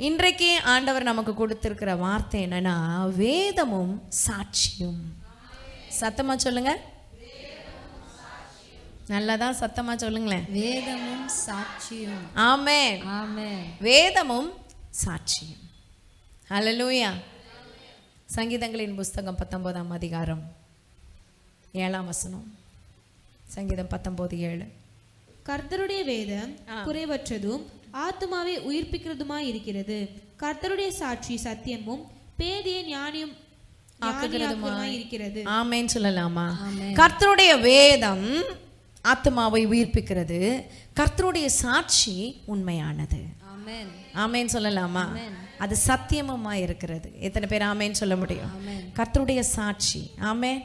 இன்றைக்கு ஆண்டவர் நமக்கு கொடுத்திருக்கிற வார்த்தை என்னன்னா, வேதமும் சாட்சியும். சத்தமா சொல்லுங்க, நல்லதான் சத்தமா சொல்லுங்களேன். வேதமும் சாட்சியும். ஆமென், ஆமென். வேதமும் சாட்சியும். ஹல்லேலூயா. சங்கீதங்களின் புஸ்தகம் 19ஆம் அதிகாரம் 7ஆம் வசனம். சங்கீதம் 19:7. கர்த்தருடைய வேதம் குறைவற்றதும் ஆத்துமாவை உயிர்ப்பிக்கிறதுமாய் இருக்கிறது. கர்த்தருடைய சாட்சி சத்தியமும் பேதியை ஞானியும் ஆக்குகிறதுமாய் இருக்கிறது. ஆமென் சொல்லலாமா? கர்த்தருடைய வேதம் ஆத்துமாவை உயிர்ப்பிக்கிறது, கர்த்தருடைய சாட்சி உண்மையானது. ஆமென். ஆமென் சொல்லலாமா? அது சத்தியமுமா இருக்கிறது. எத்தனை பேர் ஆமென் சொல்ல முடியும்? கர்த்தருடைய சாட்சி. ஆமென்.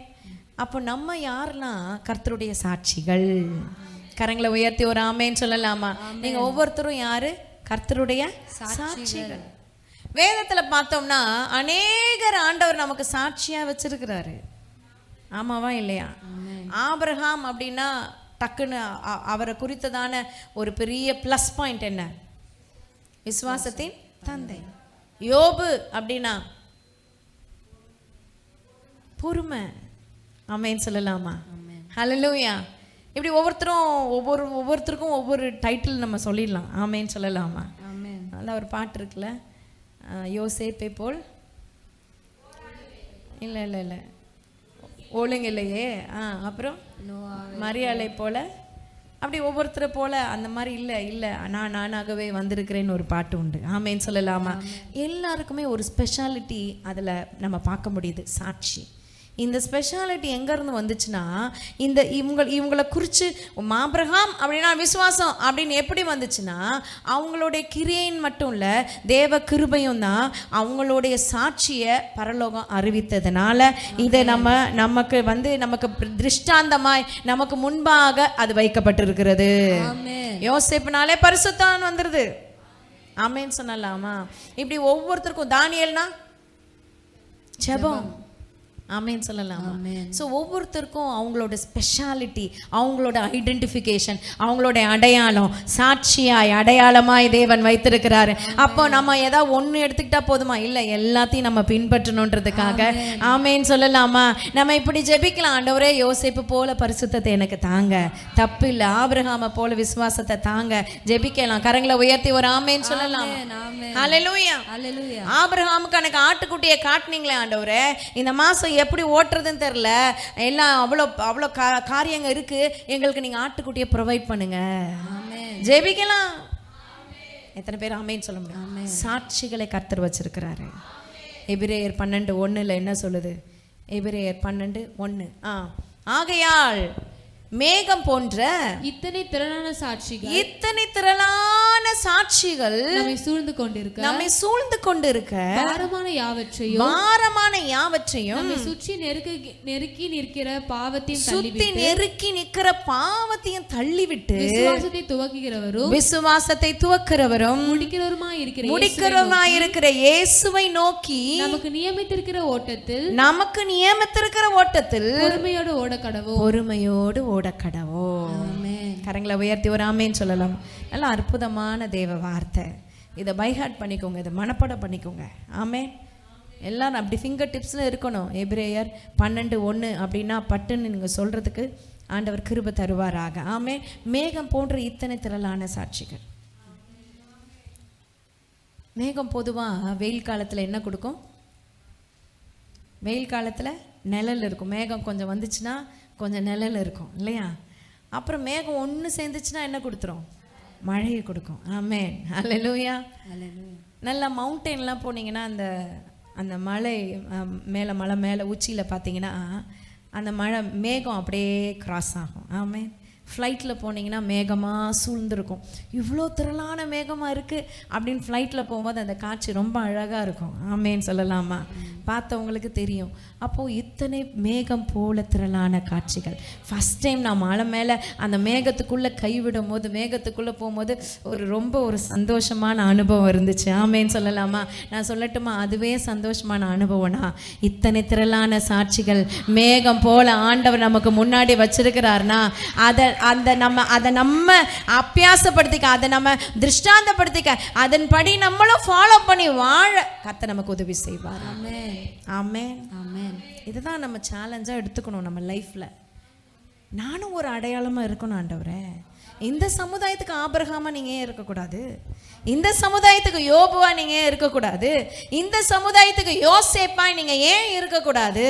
அப்போ நம்ம யாரெல்லாம் கர்த்தருடைய சாட்சிகள்? கரங்களை உயர்த்தி ஒரு ஆமென் சொல்லலாமா? நீங்க ஒவ்வொருத்தரும் யாரு? கர்த்தருடைய சாட்சிகள். வேதத்துல பார்த்தோம்னா அநேகர் ஆண்டவர் நமக்கு சாட்சியா வச்சிருக்கிறாரு. ஆமாவா இல்லையா? ஆபிரகாம் அப்படின்னா டக்குன்னு அவரை குறித்ததான ஒரு பெரிய ப்ளஸ் பாயிண்ட் என்ன? விசுவாசத்தின் தந்தை. யோபு அப்படின்னா பொறுமை. ஆமென் சொல்லலாமா? ஹல்லேலூயா. இப்படி ஒவ்வொருத்தருக்கும் ஒவ்வொரு டைட்டில் நம்ம சொல்லிடலாம். ஆமென் சொல்லலாமா? நல்ல ஒரு பாட்டு இருக்குல்ல, யோசேப்பை போல் இல்லை இல்லை இல்லை ஒழுங்கு இல்லையே, அப்புறம் மரியாதை போல, அப்படி ஒவ்வொருத்தரை போல அந்த மாதிரி இல்லை இல்லை நானாகவே வந்திருக்கிறேன்னு ஒரு பாட்டு உண்டு. ஆமேன்னு சொல்லலாமா? எல்லாருக்குமே ஒரு ஸ்பெஷாலிட்டி அதில் நம்ம பார்க்க முடியுது, சாட்சி. இந்த ஸ்பெஷாலிட்டி எங்கேருந்து வந்துச்சுன்னா, இவங்களை குறித்து ஆபிரகாம் அப்படின்னா விசுவாசம் அப்படின்னு எப்படி வந்துச்சுன்னா, அவங்களுடைய கிரியையின் மட்டும் இல்லை, தேவ கிருபையும் தான் அவங்களுடைய சாட்சியை பரலோகம் அறிவித்ததுனால இதை நமக்கு திருஷ்டாந்தமாய் நமக்கு முன்பாக அது வைக்கப்பட்டிருக்கிறது. யோசேப்புனாலே பரிசுத்தவான் வந்துருது. ஆமென் சொல்லலாமா? இப்படி ஒவ்வொருத்தருக்கும், தானியேல்னா ஜெபம். ஆமென் சொல்லலாமா? ஸோ ஒவ்வொருத்தருக்கும் அவங்களோட ஸ்பெஷாலிட்டி, அவங்களோட ஐடென்டிஃபிகேஷன், அவங்களோட அடையாளம், சாட்சியாய் அடையாளமாய் தேவன் வைத்திருக்கிறாரு. அப்போ நம்ம ஏதாவது ஒன்று எடுத்துக்கிட்டா போதுமா? இல்லை, எல்லாத்தையும் நம்ம பின்பற்றணுன்றதுக்காக. ஆமென் சொல்லலாமா? நம்ம இப்படி ஜெபிக்கலாம், ஆண்டவரே யோசேப்பு போல பரிசுத்தத்தை எனக்கு தாங்க, தப்பு இல்லை, ஆபிரகாமை போல விசுவாசத்தை தாங்க. ஜெபிக்கலாம், கரங்களை உயர்த்தி ஒரு ஆமென் சொல்லலாம். ஹல்லேலூயா. ஆபிரகாமுக்கு எனக்கு ஆட்டுக்குட்டியை காட்டினீங்களே ஆண்டவரே, இந்த மாசம் எப்படி ஓட்டுறதுன்னு தெரியல, எல்லாம் அவ்வளோ காரியங்க இருக்கு, எங்களுக்கு நீங்க ஆட்டுக்குட்டியை ப்ரொவைட் பண்ணுங்க. ஜெபிக்கலாம். எத்தனை பேர் ஆமென் சொல்ல முடியும்? சாட்சிகளை கர்த்தர் வச்சிருக்கிறாரு. எபிரேயர் 12:1 என்ன சொல்லுது? எபிரேயர் 12:1, ஆகையால் மேகம் போன்ற இத்தனை திரளான சாட்சிகள் நம்மை சூழ்ந்து கொண்டிருக்க பாரமான யாவற்றையும் நம்மை சுற்றி நெருக்கி நிற்கிற பாவத்தையும் தள்ளிவிட்டு விசுவாசத்தை துவக்கிறவரும் முடிக்கிறவருமாயிருக்கிற இயேசுவை நோக்கி நமக்கு நியமித்திருக்கிற ஓட்டத்தில் பொறுமையோடு ஓட கடவோ. கரங்களை உயர்த்தி ஒரு ஆமென் சொல்லலாம். நல்ல அற்புதமான தேவ வார்த்தை. இதை பைஹார்ட் பண்ணிக்கோங்க, இதை மனப்பாடம் பண்ணிக்கோங்க. ஆமென். எல்லாரும் அப்படி ஃபிங்கர் டிப்ஸில் இருக்கணும். எபிரேயர் 12:1 அப்படின்னா பட்டுன்னு நீங்கள் சொல்கிறதுக்கு ஆண்டவர் கிருபை தருவாராக. ஆமென். மேகம் போன்ற இத்தனை திரளான சாட்சிகள். மேகம் பொதுவாக வெயில் காலத்தில் என்ன கொடுக்கும்? வெயில் காலத்தில் நிழல் இருக்கும். மேகம் கொஞ்சம் வந்துச்சுன்னா கொஞ்சம் நிழல் இருக்கும் இல்லையா? அப்புறம் மேகம் ஒன்று சேர்ந்துச்சுன்னா என்ன கொடுத்துரும்? மழையை கொடுக்கும். ஆமென். ஹல்லேலூயா. நல்லா மவுண்டெயின்லாம் போனீங்கன்னா அந்த மலை மலை மேலே உச்சியில் பார்த்தீங்கன்னா அந்த மேகம் அப்படியே கிராஸ் ஆகும். ஆமென். ஃப்ளைட்டில் போனீங்கன்னா மேகமாக சூழ்ந்துருக்கும். இவ்வளோ திரளான மேகமாக இருக்குது அப்படின்னு ஃப்ளைட்டில் போகும்போது அந்த காட்சி ரொம்ப அழகாக இருக்கும். ஆமென் சொல்லலாமா? பார்த்தவங்களுக்கு தெரியும். அப்போது இத்தனை மேகம் போல திரளான காட்சிகள். ஃபஸ்ட் டைம் நான் மலை மேலே அந்த மேகத்துக்குள்ளே கைவிடும் போது, மேகத்துக்குள்ளே போகும்போது ரொம்ப ஒரு சந்தோஷமான அனுபவம் இருந்துச்சு. ஆமேன்னு சொல்லலாமா? நான் சொல்லட்டுமா? அதுவே சந்தோஷமான அனுபவம்னா, இத்தனை திரளான சாட்சிகள் மேகம் போல ஆண்டவர் நமக்கு முன்னாடி வச்சிருக்கிறார்னா அதை நம்ம அபியாசப்படுத்திக்க, அதை நம்ம திருஷ்டாந்தப்படுத்திக்க, அதன்படி நம்மளும் ஃபாலோ பண்ணி வாழ கர்த்தர் நமக்கு உதவி செய்வார். ஆமென். ஆமென். ஆமென். இதுதான் நம்ம சேலஞ்சாக எடுத்துக்கணும் நம்ம லைஃப்பில். நானும் ஒரு அடையாளமாக இருக்கணும் ஆண்டவரே. இந்த சமுதாயத்துக்கு ஆபிரகாமா நீங்கள் ஏன் இருக்கக்கூடாது? இந்த சமுதாயத்துக்கு யோபுவா நீங்கள் ஏன் இருக்கக்கூடாது? இந்த சமுதாயத்துக்கு யோசேப்பா நீங்கள் ஏன் இருக்கக்கூடாது?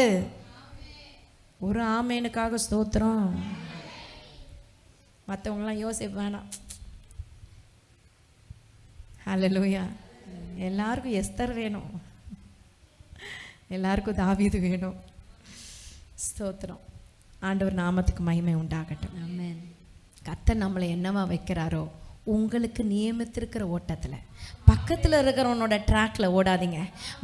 ஒரு ஆமேனுக்காக ஸ்தோத்திரம். மற்றவங்களாம் யோசேப்பு வேணாம். ஹல்லேலூயா. எல்லாருக்கும் எஸ்தர் வேணும், எல்லாருக்கும் தாவீது வேணும். ஸ்தோத்திரம். ஆண்டவர் நாமத்துக்கு மகிமை உண்டாகட்டும். ஆமென். கர்த்தர் நம்மளை என்னவா வைக்கிறாரோ, உங்களுக்கு நியமித்திருக்கிற ஓட்டத்தில் பக்கத்தில் இருக்கிறவனோட ட்ராக்ல ஓடாதீங்க.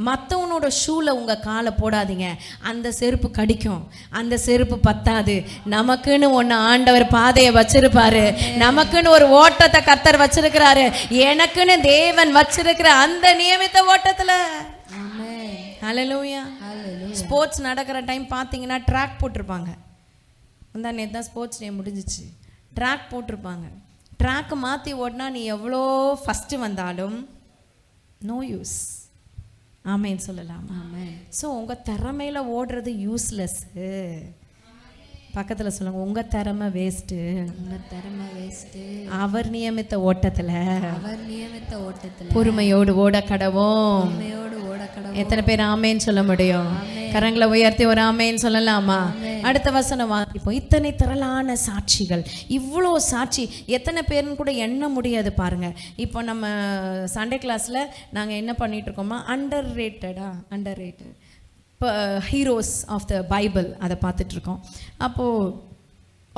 மற்றவனோட ஷூவில் உங்கள் காலை போடாதீங்க. அந்த செருப்பு கடிக்கும், அந்த செருப்பு பத்தாது. நமக்குன்னு ஒன்று ஆண்டவர் பாதையை வச்சிருப்பாரு. நமக்குன்னு ஒரு ஓட்டத்தை கர்த்தர் வச்சிருக்கிறாரு. எனக்குன்னு தேவன் வச்சிருக்கிற அந்த நியமித்த ஓட்டத்தில். ஹல்லேலூயா. ஸ்போர்ட்ஸ் நடக்கிற டைம் பார்த்தீங்கன்னா ட்ராக் போட்டிருப்பாங்க. முந்தா நேற்று தான் ஸ்போர்ட்ஸ் டே முடிஞ்சிச்சு. ட்ராக் போட்டிருப்பாங்க. ட்ராக்கு மாற்றி ஓடினா நீ எவ்வளோ ஃபஸ்ட்டு வந்தாலும் நோ யூஸ். ஆமேன்னு சொல்லலாம். ஆமென். ஸோ உங்கள் திறமையில் ஓடுறது யூஸ்லெஸ்ஸு. பக்கத்தில் சொல்லுங்க, உங்கள் திறமை வேஸ்ட்டு. உங்கள் திறமை வேஸ்ட்டு. அவர் நியமித்த ஓட்டத்தில் பொறுமையோடு ஓட கடவோம். ஓட கடவுள். எத்தனை பேர் ஆமேன்னு சொல்ல முடியும்? கரங்களை உயர்த்தி ஒரு ஆமேன்னு சொல்லலாமா? அடுத்த வசனம் இப்போ இத்தனை திரளான சாட்சிகள், இவ்வளோ சாட்சி எத்தனை பேருன்னு கூட எண்ண முடியாது பாருங்க. இப்போ நம்ம சண்டே கிளாஸில் நாங்கள் என்ன பண்ணிட்டு இருக்கோமா, அண்டர் ரேட்டட் இப்போ ஹீரோஸ் ஆஃப் த பைபிள் அதை பார்த்துட்ருக்கோம். அப்போது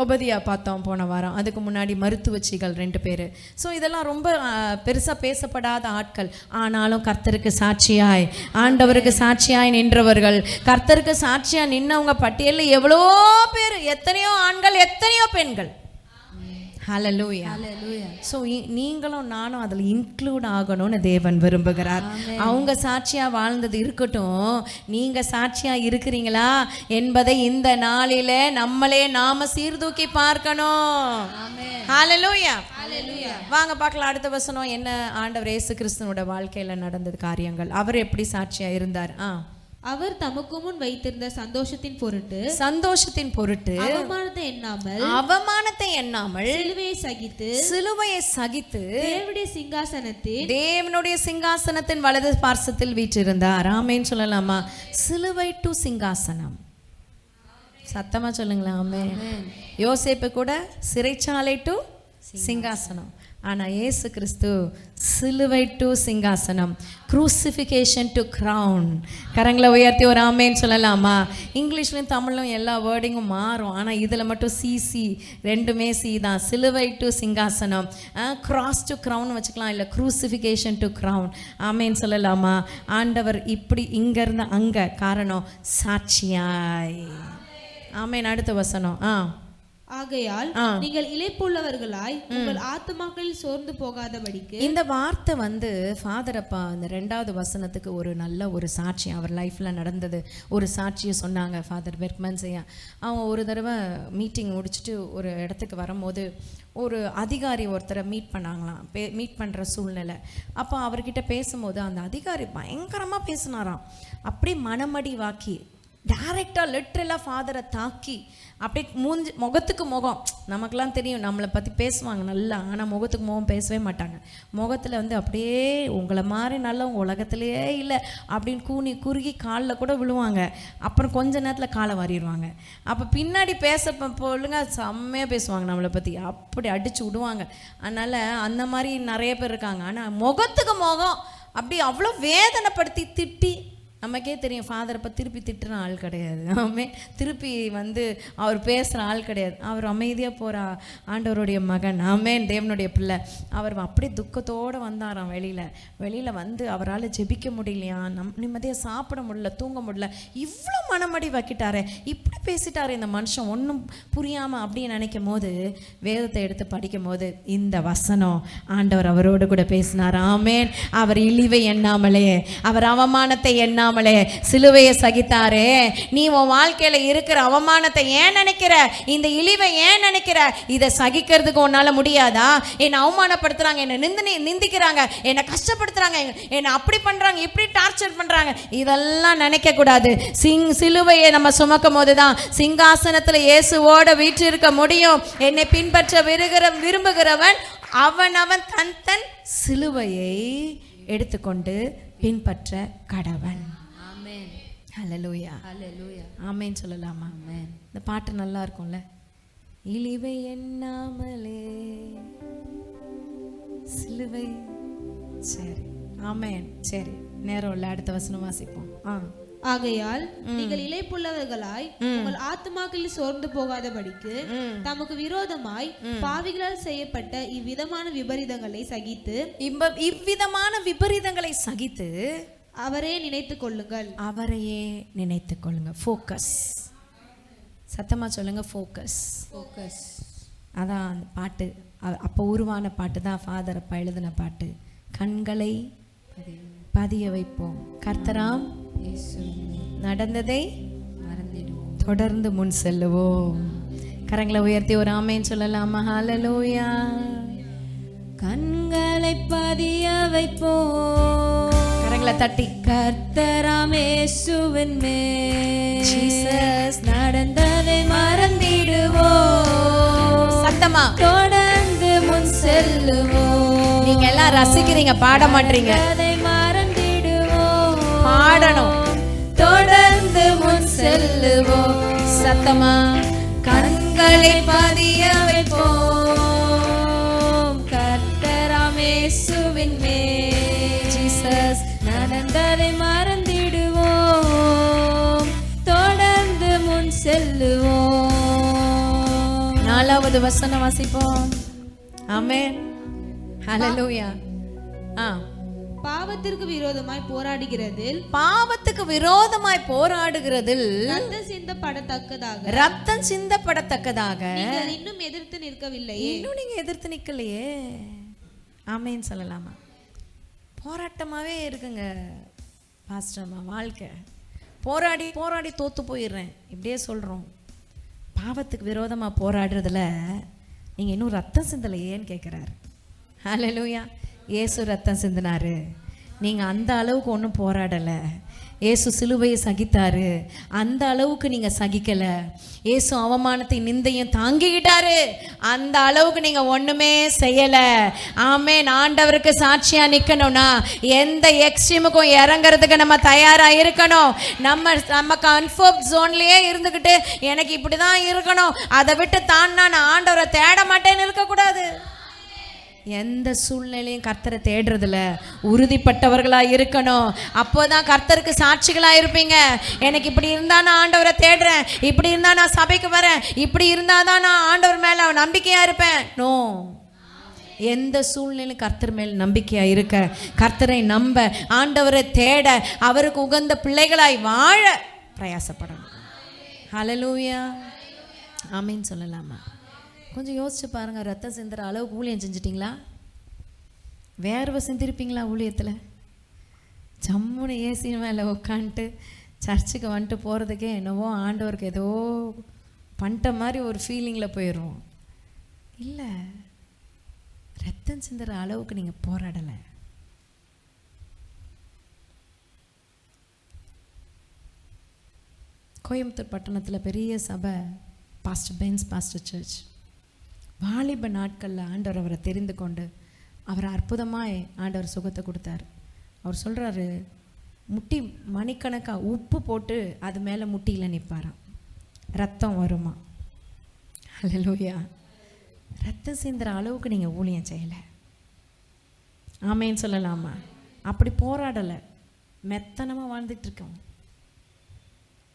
ஒபதியா பார்த்தோம் போன வாரம். அதுக்கு முன்னாடி மருத்துவச்சிகள் 2 பேர். ஸோ இதெல்லாம் ரொம்ப பெருசாக பேசப்படாத ஆட்கள். ஆனாலும் கர்த்தருக்கு சாட்சியாய், ஆண்டவருக்கு சாட்சியாய் நின்றவர்கள். கர்த்தருக்கு சாட்சியாக நின்னவங்க பட்டியலில் எவ்வளோ பேர், எத்தனையோ ஆண்கள், எத்தனையோ பெண்கள். ஹல்லேலூயா. ஸோ நீங்களும் நானும் அதில் இன்க்ளூட் ஆகணும்னு தேவன் விரும்புகிறார். அவங்க சாட்சியாக வாழ்ந்தது இருக்கட்டும், நீங்கள் சாட்சியாக இருக்கிறீங்களா என்பதை இந்த நாளில் நாம சீர்தூக்கி பார்க்கணும். ஹல்லேலூயா. வாங்க பார்க்கலாம் அடுத்த வசனம் என்ன. ஆண்டவர் இயேசு கிறிஸ்துவோட வாழ்க்கையில் நடந்தது காரியங்கள். அவர் எப்படி சாட்சியாக இருந்தார்? அவர் தமக்கு முன் வைத்திருந்த சந்தோஷத்தின் பொருட்டு அவமானத்தை எண்ணாமல் சிலுவையை சகித்து தேவனுடைய சிங்காசனத்தின் வலது பார்சத்தில் வீற்றிருந்தார். ஆமென் சொல்லலாமா? சிலுவை டு சிங்காசனம். சத்தமா சொல்லுங்களா? ஆமென். யோசேப்பு கூட சிறைச்சாலை டு சிங்காசனம். ஆனால் இயேசு கிறிஸ்து சிலுவை டு சிங்காசனம், க்ரூசிஃபிகேஷன் டு க்ரௌன். கரங்களை உயர்த்தி ஒரு ஆமேன்னு சொல்லலாமா? இங்கிலீஷ்லையும் தமிழ்லையும் எல்லா வேர்டிங்கும் மாறும், ஆனால் இதில் மட்டும் சிசி, ரெண்டுமே சி தான். சிலுவை டு சிங்காசனம், கிராஸ் டு க்ரௌன் வச்சுக்கலாம், இல்லை க்ரூசிஃபிகேஷன் டு க்ரௌன். ஆமேன்னு சொல்லலாமா? ஆண்டவர் இப்படி இங்கேருந்து அங்கே, காரணம் சாட்சியாய். ஆமேன். அடுத்த வசனம். ஆகையால் நீங்கள் இளைப்புள்ளவர்களாய் உங்கள் ஆத்துமாக்களில் சோர்ந்து போகாதபடிக்கு. இந்த வார்த்தை ஃபாதர் அப்பா அந்த 2வது வசனத்துக்கு ஒரு நல்ல ஒரு சாட்சி, அவர் லைஃப்பில் நடந்தது ஒரு சாட்சியை சொன்னாங்க. ஃபாதர் பெர்க்மன்ஸ் ஐயா அவங்க ஒரு தடவை மீட்டிங் முடிச்சுட்டு ஒரு இடத்துக்கு வரும்போது ஒரு அதிகாரி ஒருத்தரை மீட் பண்ணாங்களாம். மீட் பண்ணுற சூழ்நிலை. அப்போ அவர்கிட்ட பேசும்போது அந்த அதிகாரி பயங்கரமாக பேசினாராம். அப்படியே மனமடி வாக்கி டைரெக்டாக லிட்ரலாக ஃபாதரை தாக்கி அப்படியே முகத்துக்கு முகம். நமக்கெல்லாம் தெரியும், நம்மளை பற்றி பேசுவாங்க நல்லா, ஆனால் முகத்துக்கு முகம் பேசவே மாட்டாங்க. முகத்தில் அப்படியே உங்களை மாதிரி நல்லவங்க உலகத்திலேயே இல்லை அப்படின்னு குறுகி காலில் கூட விழுவாங்க. அப்புறம் கொஞ்ச நேரத்தில் காலை வாரிடுவாங்க. அப்போ பின்னாடி பேச பொழுங்க செம்மையாக பேசுவாங்க நம்மளை பற்றி, அப்படி அடித்து விடுவாங்க. அதனால் அந்த மாதிரி நிறைய பேர் இருக்காங்க. ஆனால் முகத்துக்கு முகம் அப்படி அவ்வளோ வேதனைப்படுத்தி திட்டி நமக்கே தெரியும் ஃபாதர் அப்போ திருப்பி திட்டுற ஆள் கிடையாது. திருப்பி அவர் பேசுகிற ஆள் கிடையாது. அவர் அமைதியாக போகிற ஆண்டவருடைய மகன். ஆமென். தேவனுடைய பிள்ளை. அவர் அப்படியே துக்கத்தோடு வந்தாராம். வெளியில் வந்து அவரால் ஜெபிக்க முடியலையா, நிம்மதியாக சாப்பிட முடியல, தூங்க முடியல, இவ்வளோ மனமடி வைக்கிட்டாரே, இப்படி பேசிட்டாரு இந்த மனுஷன் ஒன்றும் புரியாமல் அப்படின்னு நினைக்கும் போது வேதத்தை எடுத்து படிக்கும் போது இந்த வசனம் ஆண்டவர் அவரோடு கூட பேசினார். ஆமென். அவர் இழிவை எண்ணாமலே, அவர் அவமானத்தை எண்ணாமலே சிலுவையை சகித்தாரே. நீ உன் வாழ்க்கையில இருக்கிற அவமானத்தை ஏன் நினைக்கிற, இந்த இழிவை ஏன் நினைக்கிற? இதை சகிக்கிறதுக்கு உன்னால முடியாதா? என்னை அவமானப்படுத்துறாங்க, என்னை நிந்திக்கிறாங்க, என்னை கஷ்டப்படுத்துறாங்க, என்னை அப்படி பண்றாங்க, இப்படி டார்ச்சர் பண்றாங்க, இதெல்லாம் நினைக்க கூடாது. சிலுவையை நம்ம சுமக்கும் போதுதான் சிங்காசனத்துல இயேசுவோட வீற்றிருக்க முடியும். என்னை பின்பற்ற விரும்புகிறவன் அவன் தன் சிலுவையை எடுத்துக்கொண்டு பின்பற்ற கடவன். ஆமென். ஹல்லேலூயா. ஹல்லேலூயா. ஆமென் சொல்லலாமா? ஆமென். இந்த பாட்டு நல்லா இருக்கும்ல. இழிவை எண்ணாமலே சிலுவை. சரி, ஆமென். சரி, நேரம் இல்லை, அடுத்த வசனம் வாசிப்போம். ஆகையால் நீங்கள் இளைப்புள்ளவர்களாய் உங்கள் ஆத்துமாக்களில் சோர்ந்து போகாதபடிக்கு தமக்கு விரோதமாய் பாவிகளால் செய்யப்பட்ட இவ்விதமான விபரீதங்களை சகித்து அவரே நினைத்துக் கொள்ளுங்கள். அவரையே நினைத்துக் கொள்ளுங்க. ஃபோக்கஸ். சத்தமா சொல்லுங்க. ஃபோக்கஸ். ஃபோக்கஸ். அதான் அந்த பாட்டு. அப்போ உருவான பாட்டு தான் ஃபாதர் அப்பா எழுதின பாட்டு. கண்களை பதிய வைப்போம், கர்த்தராம் நடந்ததை மறந்திடுவோம், தொடர்ந்து முன் செல்லுவோம். கரங்களை உயர்த்தி ஒரு ஆமென் சொல்லலாமா? ஹல்லேலூயா. கண்களை பதிய வைப்போம், கரங்களை தட்டி கர்த்தராம் இயேசுவின் மேல் ஜீசஸ் நடந்ததை மறந்திடுவோம், சத்தமா தொடர்ந்து முன் செல்லுவோம். நீங்க எல்லாம் ரசிக்கிறீங்க, பாட மாட்டீங்க. பாடணும். தொடர்ந்து முன் செல்லுவோம், சத்தமா கண்களை பதிய வைப்போம், கர்த்தராம் இயேசுவின் மேல் ஜீசஸ் நடந்ததை மறந்திடுவோம், தொடர்ந்து முன் செல்லுவோம். 4வது வசனம் வாசிப்போம். ஆமென். ஹல்லேலூயா. பாவத்திற்கு விரோதமாய் போராடுகிறதில் ரத்தம் சிந்தப்படத்தக்கதாக இன்னும் எதிர்த்து நிற்கவில்லையே. இன்னும் நீங்க எதிர்த்து நிக்கலையே. ஆமென் சொல்லலாமா? போராட்டமாவே இருக்குங்க பாஸ்டர்மா வாழ்க்கை. போராடி போராடி தோத்து போயிடுறேன் இப்படியே சொல்றோம். பாவத்துக்கு விரோதமா போராடுறதுல நீங்க இன்னும் ரத்தம் சிந்தலையேன்னு கேட்கிறாரு. ஹல்லேலூயா. இயேசு ரத்தம் சிந்தினாரு, நீங்கள் அந்த அளவுக்கு ஒன்றும் போராடலை. இயேசு சிலுவையை சகித்தாரு, அந்த அளவுக்கு நீங்கள் சகிக்கலை. இயேசு அவமானத்தை நிந்தையும் தாங்கிக்கிட்டாரு, அந்த அளவுக்கு நீங்கள் ஒன்றுமே செய்யலை. ஆமென். ஆண்டவருக்கு சாட்சியாக நிற்கணும்னா எந்த எக்ஸ்ட்ரீமுக்கும் இறங்கிறதுக்கு நம்ம தயாராக இருக்கணும். நம்ம கம்ஃபர்ட் ஜோன்லேயே இருந்துக்கிட்டு எனக்கு இப்படி தான் இருக்கணும், அதை விட்டு தான் நான் ஆண்டவரை தேட மாட்டேன்னு இருக்கக்கூடாது. எந்த சூழ்நிலையும் கர்த்தரை தேடுறதுல உறுதிப்பட்டவர்களாக இருக்கணும். அப்போதான் கர்த்தருக்கு சாட்சிகளாக இருப்பீங்க. எனக்கு இப்படி இருந்தால் நான் ஆண்டவரை தேடுறேன், இப்படி இருந்தால் நான் சபைக்கு வரேன், இப்படி இருந்தால் தான் நான் ஆண்டவர் மேலே நம்பிக்கையாக இருப்பேன். நோ, எந்த சூழ்நிலையும் கர்த்தர் மேல் நம்பிக்கையாக இருக்க, கர்த்தரை நம்ப, ஆண்டவரை தேட, அவருக்கு உகந்த பிள்ளைகளாய் வாழ பிரயாசப்படணும். ஹல்லேலூயா. ஆமென் சொல்லலாமா? கொஞ்சம் யோசிச்சு பாருங்கள். ரத்தம் சிந்துற அளவுக்கு ஊழியம் செஞ்சிட்டிங்களா? வேர்வை சிந்திருப்பீங்களா ஊழியத்தில்? ஜம்முன்னு ஏசி மேலே உட்காந்துட்டு சர்ச்சுக்கு வந்துட்டு போகிறதுக்கே என்னவோ ஆண்டவருக்கு ஏதோ பண்ணிட்ட மாதிரி ஒரு ஃபீலிங்கில் போயிடுவோம். இல்லை, ரத்தம் சிந்துற அளவுக்கு நீங்கள் போராடலை. கோயம்புத்தூர் பட்டணத்தில் பெரிய சபை, பாஸ்டர் பென்ஸ் பாஸ்டர் சர்ச். வாலிப நாட்களில் ஆண்டவர் அவரை தெரிந்து கொண்டு அவரை அற்புதமாக ஆண்டவர் சுகத்தை கொடுத்தார். அவர் சொல்கிறாரு, முட்டி மணிக்கணக்காக உப்பு போட்டு அது மேலே முட்டியில் நிற்பாராம், ரத்தம் வருமா. ஹல்லேலூயா. ரத்தம் சிந்துற அளவுக்கு நீங்கள் ஊழியம் செய்யலை. ஆமேன்னு சொல்லலாமா? அப்படி போராடலை. மெத்தனமாக வாழ்ந்துட்டு இருக்கோம்.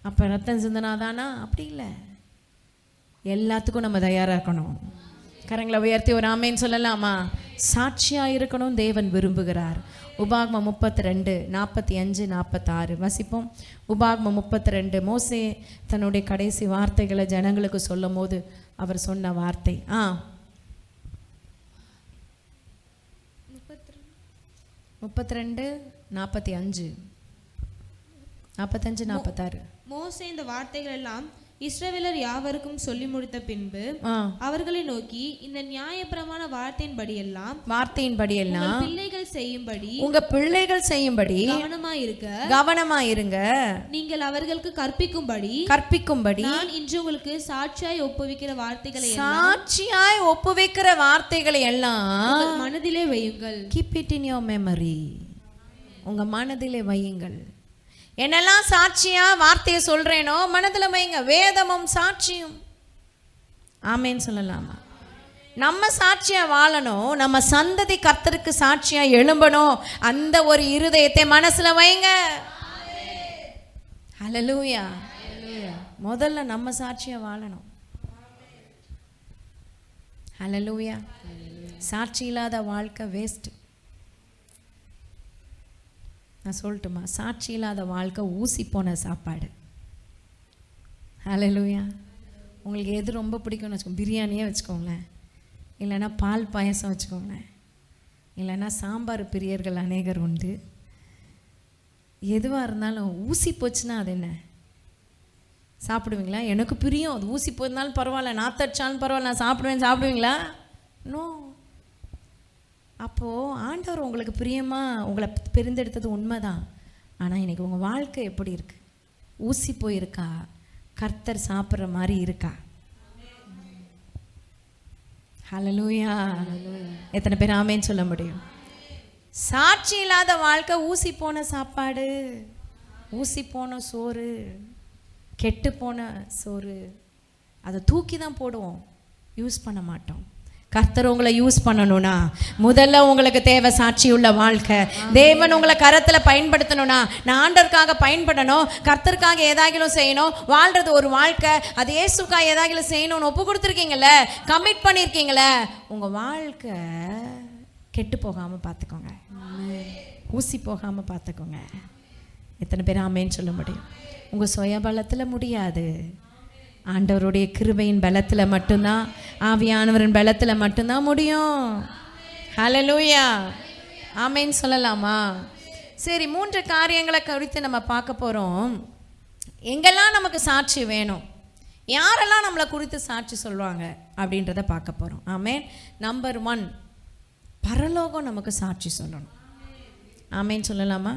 அப்போ ரத்தம் சிந்தனாதானா? அப்படி இல்லை. எல்லாத்துக்கும் நம்ம தயாராக இருக்கணும். கரங்களை உயர்த்தி ஒரு ஆமேன்னு சொல்லலாமா? சாட்சியாக இருக்கணும் தேவன் விரும்புகிறார். உபாகமம் 32 45 46 வசிப்போம். உபாகமம் 32. மோசே தன்னுடைய கடைசி வார்த்தைகளை ஜனங்களுக்கு சொல்லும் போது அவர் சொன்ன வார்த்தை 32 45 45 46. மோசே இந்த வார்த்தைகள் எல்லாம் இஸ்ரவேலர் யாவருக்கும் சொல்லி முடித்த பின்பு அவர்களை நோக்கி, இந்த நியாயப்பிரமாண வார்த்தையின்படி எல்லாம் பிள்ளைகள் செய்யும்படி, உங்க பிள்ளைகள் செய்யும்படி கவனமாயிருங்க. நீங்கள் அவர்களுக்கு கற்பிக்கும்படி நான் இன்று உங்களுக்கு சாட்சியாய் ஒப்புவிக்கிற வார்த்தைகளை எல்லாம் மனதிலே வையுங்கள். Keep it in your memory. உங்க மனதிலே வையுங்கள். என்னெல்லாம் சாட்சியா வார்த்தையை சொல்றேனோ மனதில் வைங்க. வேதமும் சாட்சியும். ஆமேன்னு சொல்லலாமா? நம்ம சாட்சியா வாழணும். நம்ம சந்ததி கர்த்தருக்கு சாட்சியா எழும்பணும். அந்த ஒரு இருதயத்தை மனசுல வைங்க. ஹல்லேலூயா. முதல்ல நம்ம சாட்சியா வாழணும். ஹல்லேலூயா. சாட்சி இல்லாத வாழ்க்கை வேஸ்ட். நான் சொல்லட்டுமா? சாட்சி இல்லாத வாழ்க்கை ஊசி போன சாப்பாடு. ஹல்லேலூயா. உங்களுக்கு எது ரொம்ப பிடிக்கும்னு வச்சுக்கோங்க. பிரியாணியே வச்சுக்கோங்களேன், இல்லைன்னா பால் பாயசம் வச்சுக்கோங்களேன், இல்லைன்னா சாம்பார் பிரியர்கள் அநேகர் உண்டு. எதுவாக இருந்தாலும் ஊசி போச்சுன்னா அது என்ன சாப்பிடுவீங்களா? எனக்கு பிரியம், அது ஊசி போயிருந்தாலும் பரவாயில்ல, நாத்தடிச்சாலும் பரவாயில்ல, நான் சாப்பிடுவீங்களா? நோ. அப்போது ஆண்டவர் உங்களுக்கு பிரியமாக உங்களை பெருந்தெடுத்தது உண்மைதான். ஆனால் இன்றைக்கி உங்கள் வாழ்க்கை எப்படி இருக்குது? ஊசி போயிருக்கா? கர்த்தர் சாப்பிட்ற மாதிரி இருக்கா? ஹல்லேலூயா. எத்தனை பேர் ஆமேன்னு சொல்ல முடியும்? சாட்சி இல்லாத வாழ்க்கை ஊசி போன சாப்பாடு, ஊசி போன சோறு, கெட்டு போன சோறு. அதை தூக்கி தான் போடுவோம், யூஸ் பண்ண மாட்டோம். கர்த்தர் உங்களை யூஸ் பண்ணணும்னா முதல்ல உங்களுக்கு தேவை சாட்சி உள்ள வாழ்க்கை. தேவன் உங்களை கரத்தில் பயன்படுத்தணும்னா, நான் ஆண்டவருக்காக பயன்படணும், கர்த்தருக்காக ஏதாகிலும் செய்யணும், வாழ்றது ஒரு வாழ்க்கை, அது இயேசுக்காக ஏதாகிலும் செய்யணும்னு ஒப்பு கொடுத்துருக்கீங்களே, கமிட் பண்ணியிருக்கீங்களே, உங்கள் வாழ்க்கை கெட்டு போகாமல் பார்த்துக்கோங்க, ஊசி போகாமல் பார்த்துக்கோங்க. எத்தனை பேர் ஆமேன்னு சொல்ல முடியும்? உங்கள் சுய பலத்தில் முடியாது. ஆண்டவருடைய கிருபையின் பலத்தில் மட்டும்தான், ஆவியானவரின் பலத்தில் மட்டும்தான் முடியும். ஹல்லேலூயா. ஆமேன்னு சொல்லலாமா? சரி, 3 காரியங்களை குறித்து நம்ம பார்க்க போகிறோம். எங்கெல்லாம் நமக்கு சாட்சி வேணும், யாரெல்லாம் நம்மளை குறித்து சாட்சி சொல்லுவாங்க அப்படின்றத பார்க்க போகிறோம். ஆமேன். நம்பர் 1, பரலோகம் நமக்கு சாட்சி சொல்லணும். ஆமேன்னு சொல்லலாமா?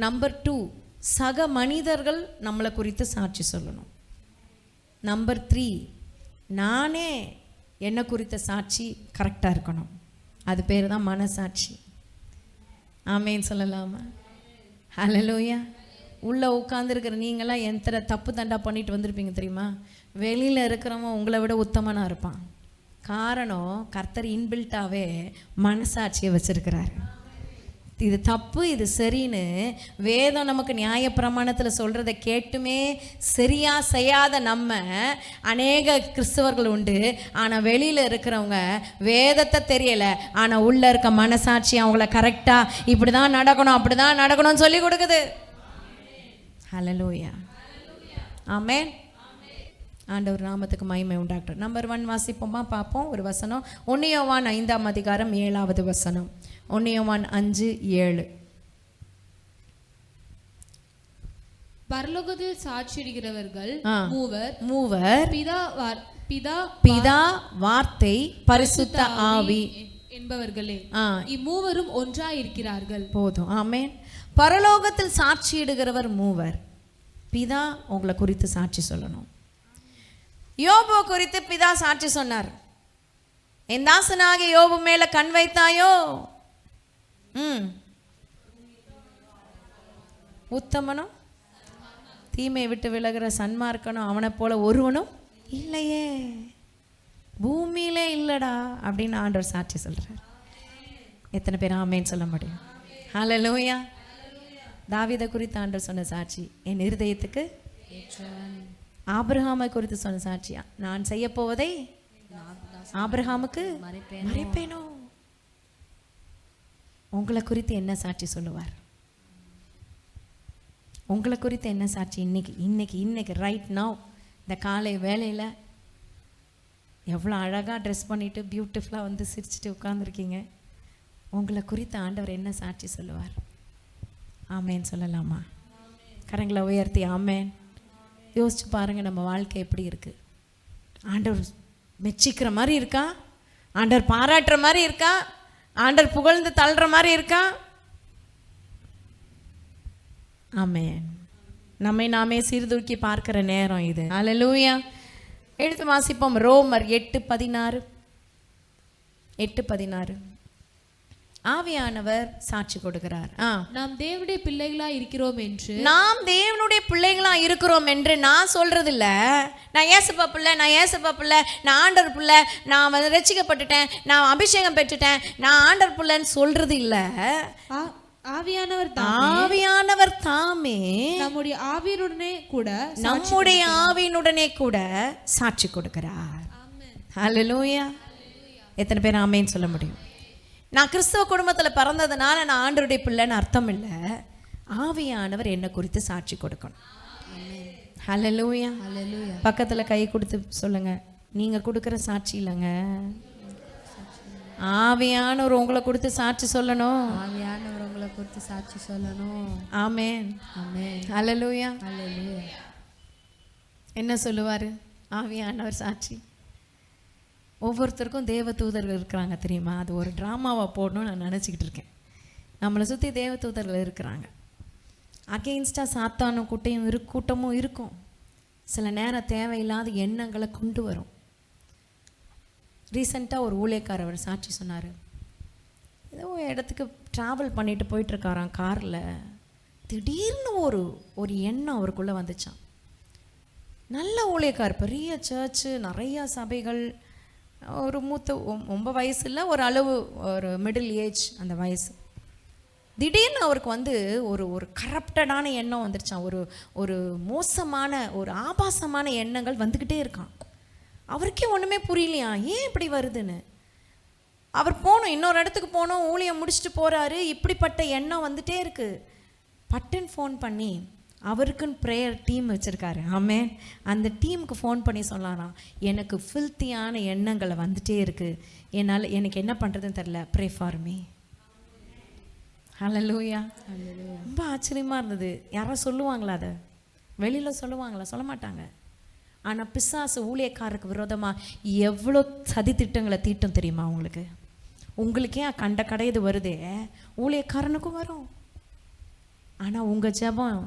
நம்பர் 2, சக மனிதர்கள் நம்மளை குறித்து சாட்சி சொல்லணும். நம்பர் 3, நானே என்னை குறித்த சாட்சி கரெக்டாக இருக்கணும். அது பேர் தான் மனசாட்சி. ஆமேன்னு சொல்லலாமா? ஹல்லேலூயா. உள்ளே உட்காந்துருக்கிற நீங்களாம் எத்தனை தப்பு தண்டா பண்ணிட்டு வந்திருப்பீங்க தெரியுமா? வெளியில் இருக்கிறவன் உங்களை விட உத்தமனாக இருப்பான். காரணம், கர்த்தர் இன்பில்ட்டாகவே மனசாட்சியை வச்சுருக்கிறாரு. இது தப்பு, இது சரின்னு வேதம் நமக்கு நியாயப்பிரமாணத்தில் சொல்கிறத கேட்டுமே சரியாக செய்யாத நம்ம அநேக கிறிஸ்தவர்கள் உண்டு. ஆனால் வெளியில் இருக்கிறவங்க வேதத்தை தெரியலை, ஆனால் உள்ளே இருக்க மனசாட்சி அவங்கள கரெக்டாக இப்படி தான் நடக்கணும், அப்படி தான் நடக்கணும்னு சொல்லி கொடுக்குது. ஹல்லேலூயா. ஆமென். ஆண்டவர் நாமத்துக்கு மகிமை உண்டாகட்டும். நம்பர் 1 வாசிப்போமா? பார்ப்போம் ஒரு வசனம். 1 யோவான் 5ஆம் அதிகாரம் 7வது வசனம். 1 யோவான் 5:7. பரலோகத்தில் சாட்சியிடுகிறவர்கள் மூவர் பிதா, வார்த்தை, பரிசுத்த ஆவி என்பவர்களே. இம்மூவரும் ஒன்றாய் இருக்கிறார்கள். போதும். ஆமென். பரலோகத்தில் சாட்சியிடுகிறவர் மூவர். பிதா உங்களை குறித்து சாட்சி சொல்லணும். யோபு குறித்து பிதா சாட்சி சொன்னார். என் தாசனாகிய யோபு மேல கண் வைத்தாயோ, உத்தமனும் தீமை விட்டு விலகிற சன்மார்க்கனும் அவனை போல ஒருவனும் இல்லையே, பூமியிலே இல்லடா அப்படின்னு ஆண்டவர் சாட்சி சொல்றார். எத்தனை பேர் ஆமேன்னு சொல்ல முடியும்? ஹல்லேலூயா. தாவீதை குறித்து ஆண்டவர் சொன்ன சாட்சி என் இருதயத்துக்கு ஆபிரகாமை குறித்து சொன்ன சாட்சி நான் செய்ய போவதை ஆபிரகாமுக்கு மறைப்பேனோ. உங்களை குறித்து என்ன சாட்சி சொல்லுவார்? உங்களை குறித்து என்ன சாட்சி? இன்னைக்கு ரைட் நவ் இந்த காலை வேலையில் எவ்வளோ அழகாக ட்ரெஸ் பண்ணிவிட்டு பியூட்டிஃபுல்லாக வந்து சிரிச்சுட்டு உட்காந்துருக்கீங்க. உங்களை குறித்து ஆண்டவர் என்ன சாட்சி சொல்லுவார்? ஆமேன் சொல்லலாமா? கரங்களை உயர்த்தி ஆமேன். யோசிச்சு பாருங்கள், நம்ம வாழ்க்கை எப்படி இருக்குது? ஆண்டவர் மெச்சிக்கிற மாதிரி இருக்கா? ஆண்டவர் பாராட்டுற மாதிரி இருக்கா? ஆண்டவர் புகழ்ந்து தள்ளுற மாதிரி இருக்கா? ஆமென். நம்மை நாமே சீர்தூக்கி பார்க்கிற நேரம் இது. அல்லேலூயா. எடுத்து வாசிப்போம். ரோமர் 8:16. ஆவியானவர் சாட்சி கொடுக்கிறார். நாம் தேவனுடைய பிள்ளைகளா இருக்கிறோம் என்று நான் சொல்றது இல்ல. நான் ஏசப்பா பிள்ளை, நான் ஆண்டவர் பிள்ளை, நான் வந்து ரட்சிக்கப்பட்டுட்டேன், நான் அபிஷேகம் பெற்றுட்டேன், நான் ஆண்டவர் பிள்ளைன்னு சொல்றது இல்ல. ஆவியானவர் தாமே நம்முடைய ஆவியினுடனே கூட சாட்சி கொடுக்கிறார். ஹல்லேலூயா. எத்தனை பேர் ஆமேன்னு சொல்ல முடியும்? நான் கிறிஸ்தவ குடும்பத்தில் பிறந்ததுனால நான் ஆண்டவருடைய பிள்ளைன்னு அர்த்தம் இல்லை. ஆவியானவர் என்னை குறித்து சாட்சி கொடுக்கணும். ஹல்லேலூயா. பக்கத்தில் கை கொடுத்து சொல்லுங்க, நீங்க கொடுக்குற சாட்சி இல்லைங்க, ஆவியானவர் உங்களை கொடுத்து சாட்சி சொல்லணும். ஆமென். ஹல்லேலூயா. என்ன சொல்லுவாரு ஆவியானவர் சாட்சி? ஒவ்வொருத்தருக்கும் தேவ தூதர்கள் இருக்கிறாங்க தெரியுமா? அது ஒரு ட்ராமாவாக போடணும்னு நான் நினச்சிக்கிட்டு இருக்கேன். நம்மளை சுற்றி தேவ தூதர்கள் இருக்கிறாங்க. அகெயின்ஸ்டாக சாத்தானும் கூட்டமும் இருக்கும். சில நேரம் தேவையில்லாத எண்ணங்களை கொண்டு வரும். ரீசெண்டாக ஒரு ஊழியக்காரர் சாட்சி சொன்னார். ஏதோ இடத்துக்கு ட்ராவல் பண்ணிட்டு போயிட்டுருக்காராம் காரில். திடீர்னு ஒரு எண்ணம் அவருக்குள்ளே வந்துச்சான். நல்ல ஊழியக்கார், பெரிய சர்ச்சு, நிறையா சபைகள், ஒரு ரொம்ப வயசு இல்லை, ஒரு அளவு, ஒரு மிடில் ஏஜ் அந்த வயசு. திடீர்னு அவருக்கு வந்து ஒரு கரப்டடான எண்ணம் வந்துருச்சான். ஒரு மோசமான, ஒரு ஆபாசமான எண்ணங்கள் வந்துக்கிட்டே இருக்கான். அவருக்கே ஒன்றுமே புரியலையா ஏன் இப்படி வருதுன்னு. அவர் இன்னொரு இடத்துக்கு போனோம், ஊழியம் முடிச்சுட்டு போகிறாரு, இப்படிப்பட்ட எண்ணம் வந்துட்டே இருக்குது. பட்டன் ஃபோன் பண்ணி, அவருக்குன்னு ப்ரேயர் டீம் வச்சுருக்காரு. ஆமென். அந்த டீமுக்கு ஃபோன் பண்ணி சொன்னாராம், எனக்கு ஃபில்த்தியான எண்ணங்களை வந்துட்டே இருக்குது, எனக்கு என்ன பண்ணுறதுன்னு தெரில, ப்ரே ஃபார் மீ. ஹல்லேலூயா. ரொம்ப ஆச்சரியமாக இருந்தது. யாராவது சொல்லுவாங்களா? அதை வெளியில் சொல்லுவாங்களா? சொல்ல மாட்டாங்க. ஆனால் பிசாசு ஊழியக்காரருக்கு விரோதமாக எவ்வளோ சதி திட்டங்களை தீட்டும் தெரியுமா உங்களுக்கு? உங்களுக்கே கண்ட கடையது வருதே, ஊழியக்காரனுக்கும் வரும். ஆனால் உங்கள் ஜெபம்,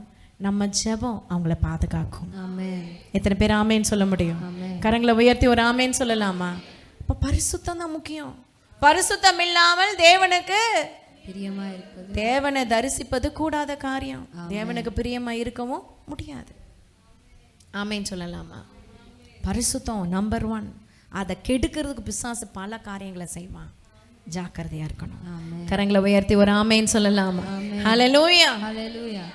நம்ம ஜெபம் அவங்கள பாதுகாக்கும். எத்தனை பேர் ஆமேன்னு சொல்ல முடியும்? கரங்களை உயர்த்தி ஒரு ஆமேன்னு சொல்லலாமா? இப்போ பரிசுத்தம் தான் முக்கியம். பரிசுத்தம் இல்லாமல் தேவனுக்கு பிரியமா இருப்பது, தேவனை தரிசிப்பது கூடாத காரியம். தேவனுக்கு பிரியமா இருக்கவும் முடியாது. ஆமேன்னு சொல்லலாமா? பரிசுத்தம் நம்பர் 1. அதை கெடுக்கிறதுக்கு பிசாசு பல காரியங்களை செய்வான். ஜாக்கிரதையா இருக்கணும். கரங்களை உயர்த்தி ஒரு ஆமேன்னு சொல்லலாமா? ஹல்லேலூயா.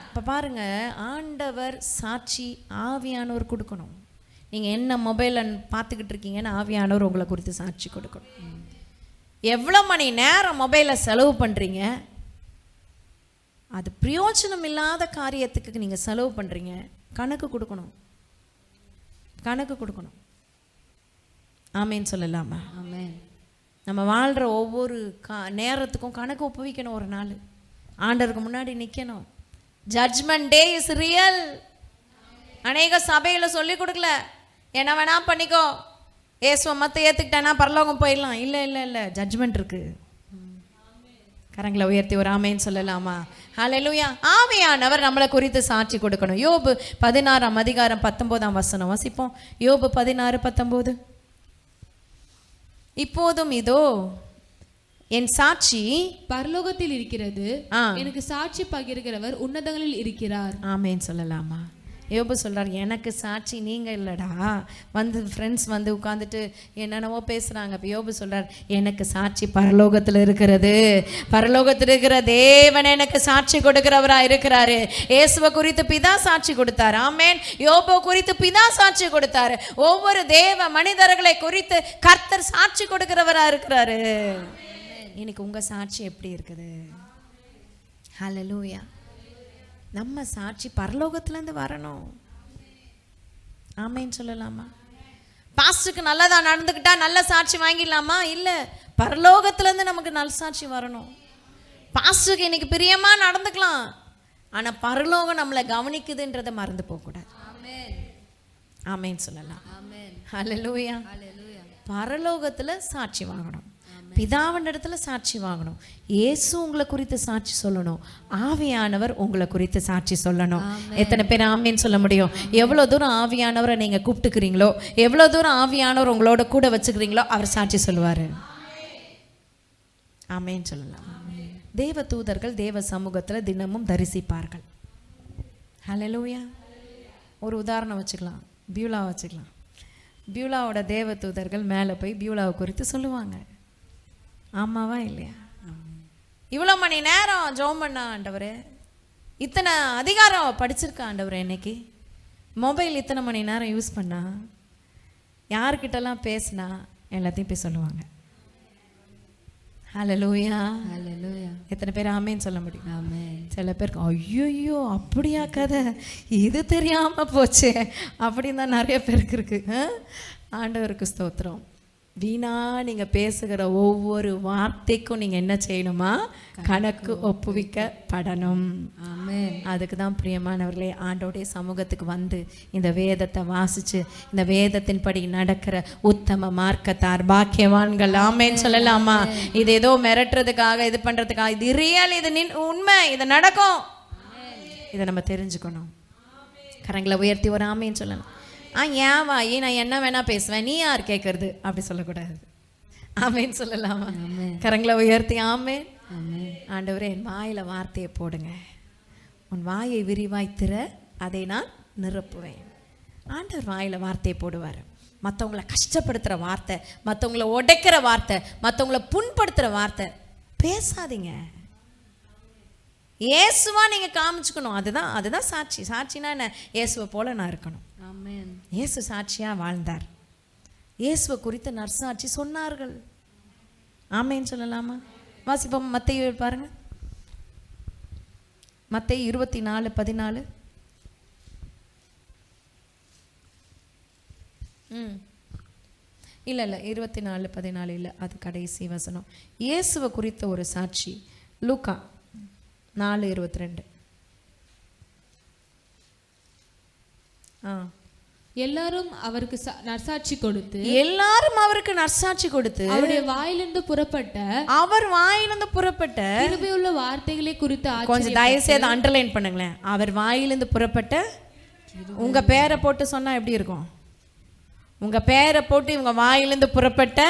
இப்போ பாருங்க, ஆண்டவர் சாட்சி ஆவியானவர் கொடுக்கணும். நீங்கள் என்ன மொபைலில் பார்த்துக்கிட்டு இருக்கீங்கன்னு ஆவியானவர் உங்களை குறித்து சாட்சி கொடுக்கணும். எவ்வளோ மணி நேரம் மொபைலில் செலவு பண்ணுறீங்க, அது பிரயோஜனம் இல்லாத காரியத்துக்கு நீங்கள் செலவு பண்ணுறீங்க, கணக்கு கொடுக்கணும். ஆமேன்னு சொல்லலாமா? ஆமென். நம்ம வாழ்கிற ஒவ்வொரு நேரத்துக்கும் கணக்கு ஒப்புவிக்கணும். ஒரு நாள் ஆண்டவருக்கு முன்னாடி நிற்கணும். Judgement day is real. அநேக சபையில் சொல்லி கொடுக்கல, என்ன வேணா பண்ணிக்கோ, ஏசுவ மற்ற ஏற்றுக்கிட்டேன்னா பரலோகம் போயிடலாம். இல்லை, ஜட்ஜ்மெண்ட் இருக்கு. கரங்களை உயர்த்தி ஒரு ஆமேன்னு சொல்லலாமா? ஹல்லேலூயா. ஆவியானவர் நம்மளை குறித்து சாட்சி கொடுக்கணும். யோபு 16:19 வாசிப்போம். யோபு 16:19. இப்போதும் இதோ என் சாட்சி பரலோகத்தில் இருக்கிறது, எனக்கு சாட்சி பகிர்கிறவர் உன்னதங்களில் இருக்கிறார். ஆமேன்னு சொல்லலாமா? யோபு சொல்கிறார், எனக்கு சாட்சி நீங்கள் இல்லைடா. வந்து ஃப்ரெண்ட்ஸ் வந்து உட்காந்துட்டு என்னென்னவோ பேசுகிறாங்க. இப்போ யோபு சொல்கிறார், எனக்கு சாட்சி பரலோகத்தில் இருக்கிறது. பரலோகத்தில் இருக்கிற தேவன் எனக்கு சாட்சி கொடுக்கிறவராக இருக்கிறாரு. இயேசுவை குறித்து பிதா சாட்சி கொடுத்தாரு. ஆமென். யோபு குறித்து பிதா சாட்சி கொடுத்தாரு. ஒவ்வொரு தேவ மனிதர்களை குறித்து கர்த்தர் சாட்சி கொடுக்கிறவராக இருக்கிறாரு. இன்னைக்கு உங்கள் சாட்சி எப்படி இருக்குது? ஹல்லேலூயா. நம்ம சாட்சி பரலோகத்திலேருந்து வரணும். ஆமேன்னு சொல்லலாமா? பாஸ்டருக்கு நல்லதா நடந்துக்கிட்டா நல்ல சாட்சி வாங்கிடலாமா? இல்லை, பரலோகத்திலேருந்து நமக்கு நல்ல சாட்சி வரணும். பாஸ்டருக்கு இன்னைக்கு பிரியமா நடந்துக்கலாம், ஆனால் பரலோகம் நம்மளை கவனிக்குதுன்றதை மறந்து போகக்கூடாது. ஆமேன்னு சொல்லலாம். ஹல்லேலூயா. பரலோகத்தில் சாட்சி வாங்கணும், பிதாவின் இடத்துல சாட்சி வாங்கணும். இயேசு உங்களை குறித்து சாட்சி சொல்லணும், ஆவியானவர் உங்களை குறித்து சாட்சி சொல்லணும். எத்தனை பேர் ஆமேன்னு சொல்ல முடியும்? எவ்வளோ தூரம் ஆவியானவரை நீங்கள் கூப்பிட்டுக்கிறீங்களோ, எவ்வளோ தூரம் ஆவியானவர் உங்களோட கூட வச்சுக்கிறீங்களோ, அவர் சாட்சி சொல்லுவார். ஆமேன்னு சொல்லலாம். தேவ தூதர்கள் தேவ சமூகத்தில் தினமும் தரிசிப்பார்கள். ஹல்லேலூயா. ஒரு உதாரணம் வச்சுக்கலாம், பியூலா வச்சுக்கலாம். பியூலாவோட தேவ தூதர்கள் மேலே போய் பியூலாவை குறித்து சொல்லுவாங்க. ஆமாவா இல்லையா? இவ்வளோ மணி நேரம் ஜெபம் பண்ண ஆண்டவரே, இத்தனை அதிகாரம் படிச்சிருக்க ஆண்டவரே, இன்னைக்கு மொபைல் இத்தனை மணி நேரம் யூஸ் பண்ணா, யார்கிட்டலாம் பேசினா, எல்லாத்தையும் போய் சொல்லுவாங்க. ஹல்லேலூயா. ஹல்லேலூயா. எத்தனை பேர் ஆமேன்னு சொல்ல முடியும்? ஆமென். சில பேருக்கு ஐயோ அப்படியா கதை, இது தெரியாமல் போச்சே அப்படின்னு தான் நிறைய பேருக்கு இருக்கு. ஆண்டவருக்கு ஸ்தோத்திரம். வீணா நீங்கள் பேசுகிற ஒவ்வொரு வார்த்தைக்கும் நீங்கள் என்ன செய்யணுமா? கணக்கு ஒப்புவிக்கப்படணும். ஆமென். அதுக்கு தான் பிரியமானவர்களே, ஆண்டோடைய சமூகத்துக்கு வந்து இந்த வேதத்தை வாசித்து இந்த வேதத்தின்படி நடக்கிற உத்தம மார்க்கத்தார் பாக்கியவான்கள். ஆமென் சொல்லலாமா? இது ஏதோ மிரட்டுறதுக்காக இது பண்ணுறதுக்காக, இது ரியல், இது உண்மை, இது நடக்கும், இதை நம்ம தெரிஞ்சுக்கணும். கரங்களை உயர்த்தி ஒரு ஆமேன்னு சொல்லணும். ஏன் வாயி நான் என்ன வேணா பேசுவேன், நீ யார் கேட்கறது, அப்படி சொல்லக்கூடாது. ஆமேன்னு சொல்லலாமா? கரங்களை உயர்த்தி ஆமேன். ஆண்டவரே, என் வாயில் வார்த்தையை போடுங்க, உன் வாயை விரிவாய் திற, அதை நான் நிரப்புவேன். ஆண்டவர் வாயில் வார்த்தையை போடுவார். மற்றவங்களை கஷ்டப்படுத்துகிற வார்த்தை, மற்றவங்கள உடைக்கிற வார்த்தை, மற்றவங்கள புண்படுத்துகிற வார்த்தை பேசாதீங்க. இயேசுவா நீங்கள் காமிச்சுக்கணும். அதுதான் சாட்சி. சாட்சினா என்ன? இயேசுவை போல நான் இருக்கணும். ஆமென். இயேசு சாட்சியாக வாழ்ந்தார். இயேசுவை குறித்து நற்சாட்சி சொன்னார்கள். ஆமென் சொல்லலாமா? வாசிப்போம். மத்தேயு பாருங்க, மத்தேயு 24:14. இல்லை 24:14 இல்லை, அது கடைசி வசனம். இயேசுவை குறித்த ஒரு சாட்சி லூக்கா 4:22. எல்லாரும் அவருக்கு நற்சாட்சி கொடுத்து அவருடைய வாயிலிருந்து புறப்பட்ட கிருபையுள்ள வார்த்தைகளை குறித்து கொஞ்சம் தயவு செய்து அண்டர்லைன் பண்ணுங்களேன். அவர் வாயிலிருந்து புறப்பட்ட, உங்க பேரை போட்டு சொன்னா எப்படி இருக்கும்? உங்க பேரை போட்டு இவங்க வாயிலிருந்து புறப்பட்ட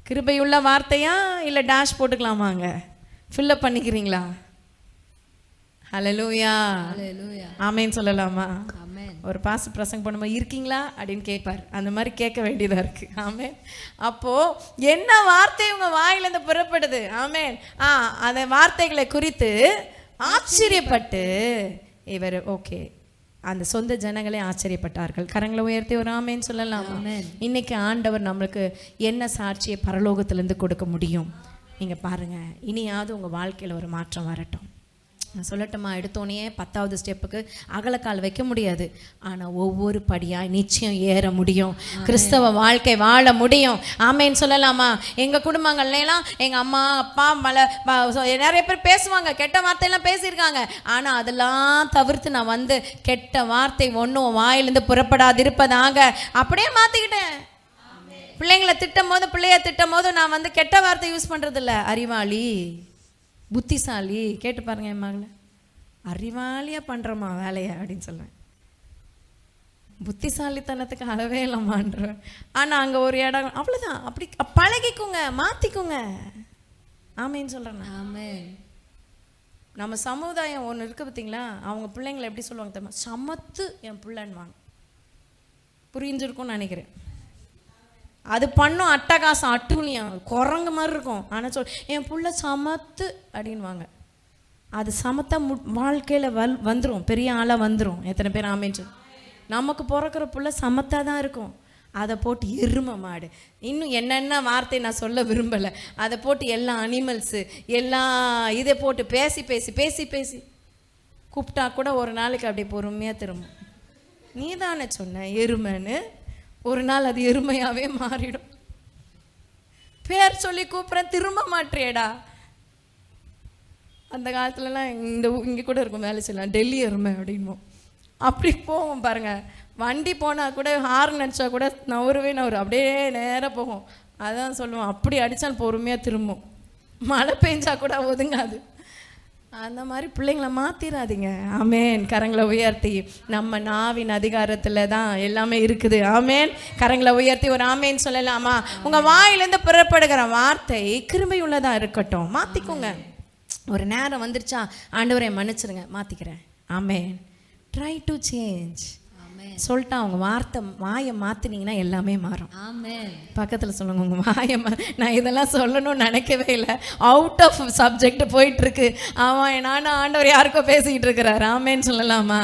கிருபையுள்ள வார்த்தையா, இல்லை டேஷ் போட்டுக்கலாமாங்க? ஃபில்லப் பண்ணிக்கிறீங்களா? ஹல்லேலூயா. ஆமேன்னு சொல்லலாமா? ஒரு பாஸ் பிரசங்கம் பண்ணும்போது இருக்கீங்களா அப்படின்னு கேட்பார். அந்த மாதிரி கேட்க வேண்டியதாக இருக்குது. ஆமேன். அப்போது என்ன வார்த்தை உங்கள் வாயிலேருந்து புறப்படுது? ஆமேன். அந்த வார்த்தைகளை குறித்து ஆச்சரியப்பட்டு இவர் ஓகே, அந்த சொந்த ஜனங்களே ஆச்சரியப்பட்டார்கள். கரங்களை உயர்த்தி ஒரு ஆமேன்னு சொல்லலாம். இன்னைக்கு ஆண்டவர் நம்மளுக்கு என்ன சாட்சியை பரலோகத்திலேருந்து கொடுக்க முடியும்? நீங்கள் பாருங்கள், இனியாவது உங்கள் வாழ்க்கையில் ஒரு மாற்றம் வரட்டும். நான் சொல்லட்டுமா? எடுத்தோடனே 10வது ஸ்டெப்புக்கு அகலக்கால் வைக்க முடியாது, ஆனால் ஒவ்வொரு படியாக நிச்சயம் ஏற முடியும். கிறிஸ்தவ வாழ்க்கை வாழ முடியும். ஆமேன்னு சொல்லலாமா? எங்கள் குடும்பங்கள்லாம் எங்கள் அம்மா அப்பா நிறைய பேர் பேசுவாங்க, கெட்ட வார்த்தையெல்லாம் பேசியிருக்காங்க. ஆனால் அதெல்லாம் தவிர்த்து நான் வந்து கெட்ட வார்த்தை ஒன்றும் வாயிலிருந்து புறப்படாதிருப்பதாக அப்படியே மாற்றிக்கிட்டேன். பிள்ளைங்களை பிள்ளைய திட்டும் போது நான் வந்து கெட்ட வார்த்தை யூஸ் பண்ணுறதில்ல. அறிவாளி, புத்திசாலி, கேட்டு பாருங்க என் மகளை, அறிவாளியாக பண்ணுறோமா வேலையை அப்படின்னு சொல்லுவேன். புத்திசாலித்தனத்துக்கு அளவே இல்லைம்மான்றேன். ஆனால் அங்கே ஒரு இடம் அவ்வளோதான். அப்படி பழகிக்குங்க, மாற்றிக்குங்க. ஆமேன்னு சொல்கிறேன். ஆமென். நம்ம சமுதாயம் ஒன்று இருக்குது பார்த்தீங்களா, அவங்க பிள்ளைங்களை எப்படி சொல்லுவாங்க தெரியுமா, சமத்து என் பிள்ளைன்னுவாங்க. புரிஞ்சிருக்கும்னு நினைக்கிறேன். அது பண்ணும் அட்டகாசம் அட்டுலியம் குரங்கு மாதிரி இருக்கும். ஆனால் என் புள்ள சமத்து அப்படின்வாங்க. அது சமத்தா வாழ்க்கையில் வந்துடும், பெரிய ஆளாக வந்துடும். எத்தனை பேர் ஆமேன்னு சொல்லி. நமக்கு பிறக்கிற புள்ள சமத்தாக தான் இருக்கும். அதை போட்டு எருமை மாடு, இன்னும் என்னென்ன வார்த்தை நான் சொல்ல விரும்பலை, அதை போட்டு எல்லா அனிமல்ஸு எல்லாம் இதை போட்டு பேசி பேசி பேசி பேசி கூப்பிட்டா கூட ஒரு நாளைக்கு அப்படியே பொறுமையாக திரும்பும். நீ தானே சொன்ன எருமைன்னு, ஒரு நாள் அது எருமையாகவே மாறிடும். பேர் சொல்லி கூப்பிட்றேன், திரும்ப மாட்டேடா. அந்த காலத்துலலாம் இங்கே கூட இருக்கும், வேலை செய்யலாம், டெல்லி எருமை அப்படின்போம். அப்படி போவோம் பாருங்கள். வண்டி போனால் கூட ஹார்ன் அடித்தா கூட நவருவே அப்படியே நேராக போகும். அதான் சொல்லுவோம், அப்படி அடித்தாலும் பொறுமையாக திரும்பும். மழை பெஞ்சா கூட ஒதுங்காது. அந்த மாதிரி பிள்ளைங்களை மாற்றிடாதீங்க. ஆமேன். கரங்களை உயர்த்தி, நம்ம நாவின் அதிகாரத்தில் தான் எல்லாமே இருக்குது. ஆமேன். கரங்களை உயர்த்தி ஒரு ஆமேன் சொல்லலாமா? உங்கள் வாயிலேருந்து புறப்படுகிற வார்த்தை கிருபையுள்ளதாக இருக்கட்டும். மாற்றிக்கோங்க. ஒரு நேரம் வந்துருச்சா, ஆண்டவரை மன்னிச்சிருங்க, மாற்றிக்கிறேன். ஆமேன். ட்ரை டு சேஞ்ச் சொல்லிட்டா அவங்க வாயை மாற்றினீங்கன்னா எல்லாமே மாறும். ஆமென். பக்கத்தில் சொல்லுங்க, உங்கள் வாயை நான் இதெல்லாம் சொல்லணும்னு நினைக்கவே இல்லை, அவுட் ஆஃப் சப்ஜெக்ட் போயிட்டுருக்கு. அவன் நானும் ஆண்டவர் யாருக்கோ பேசிக்கிட்டு இருக்கிறார். ஆமேன்னு சொல்லலாமா?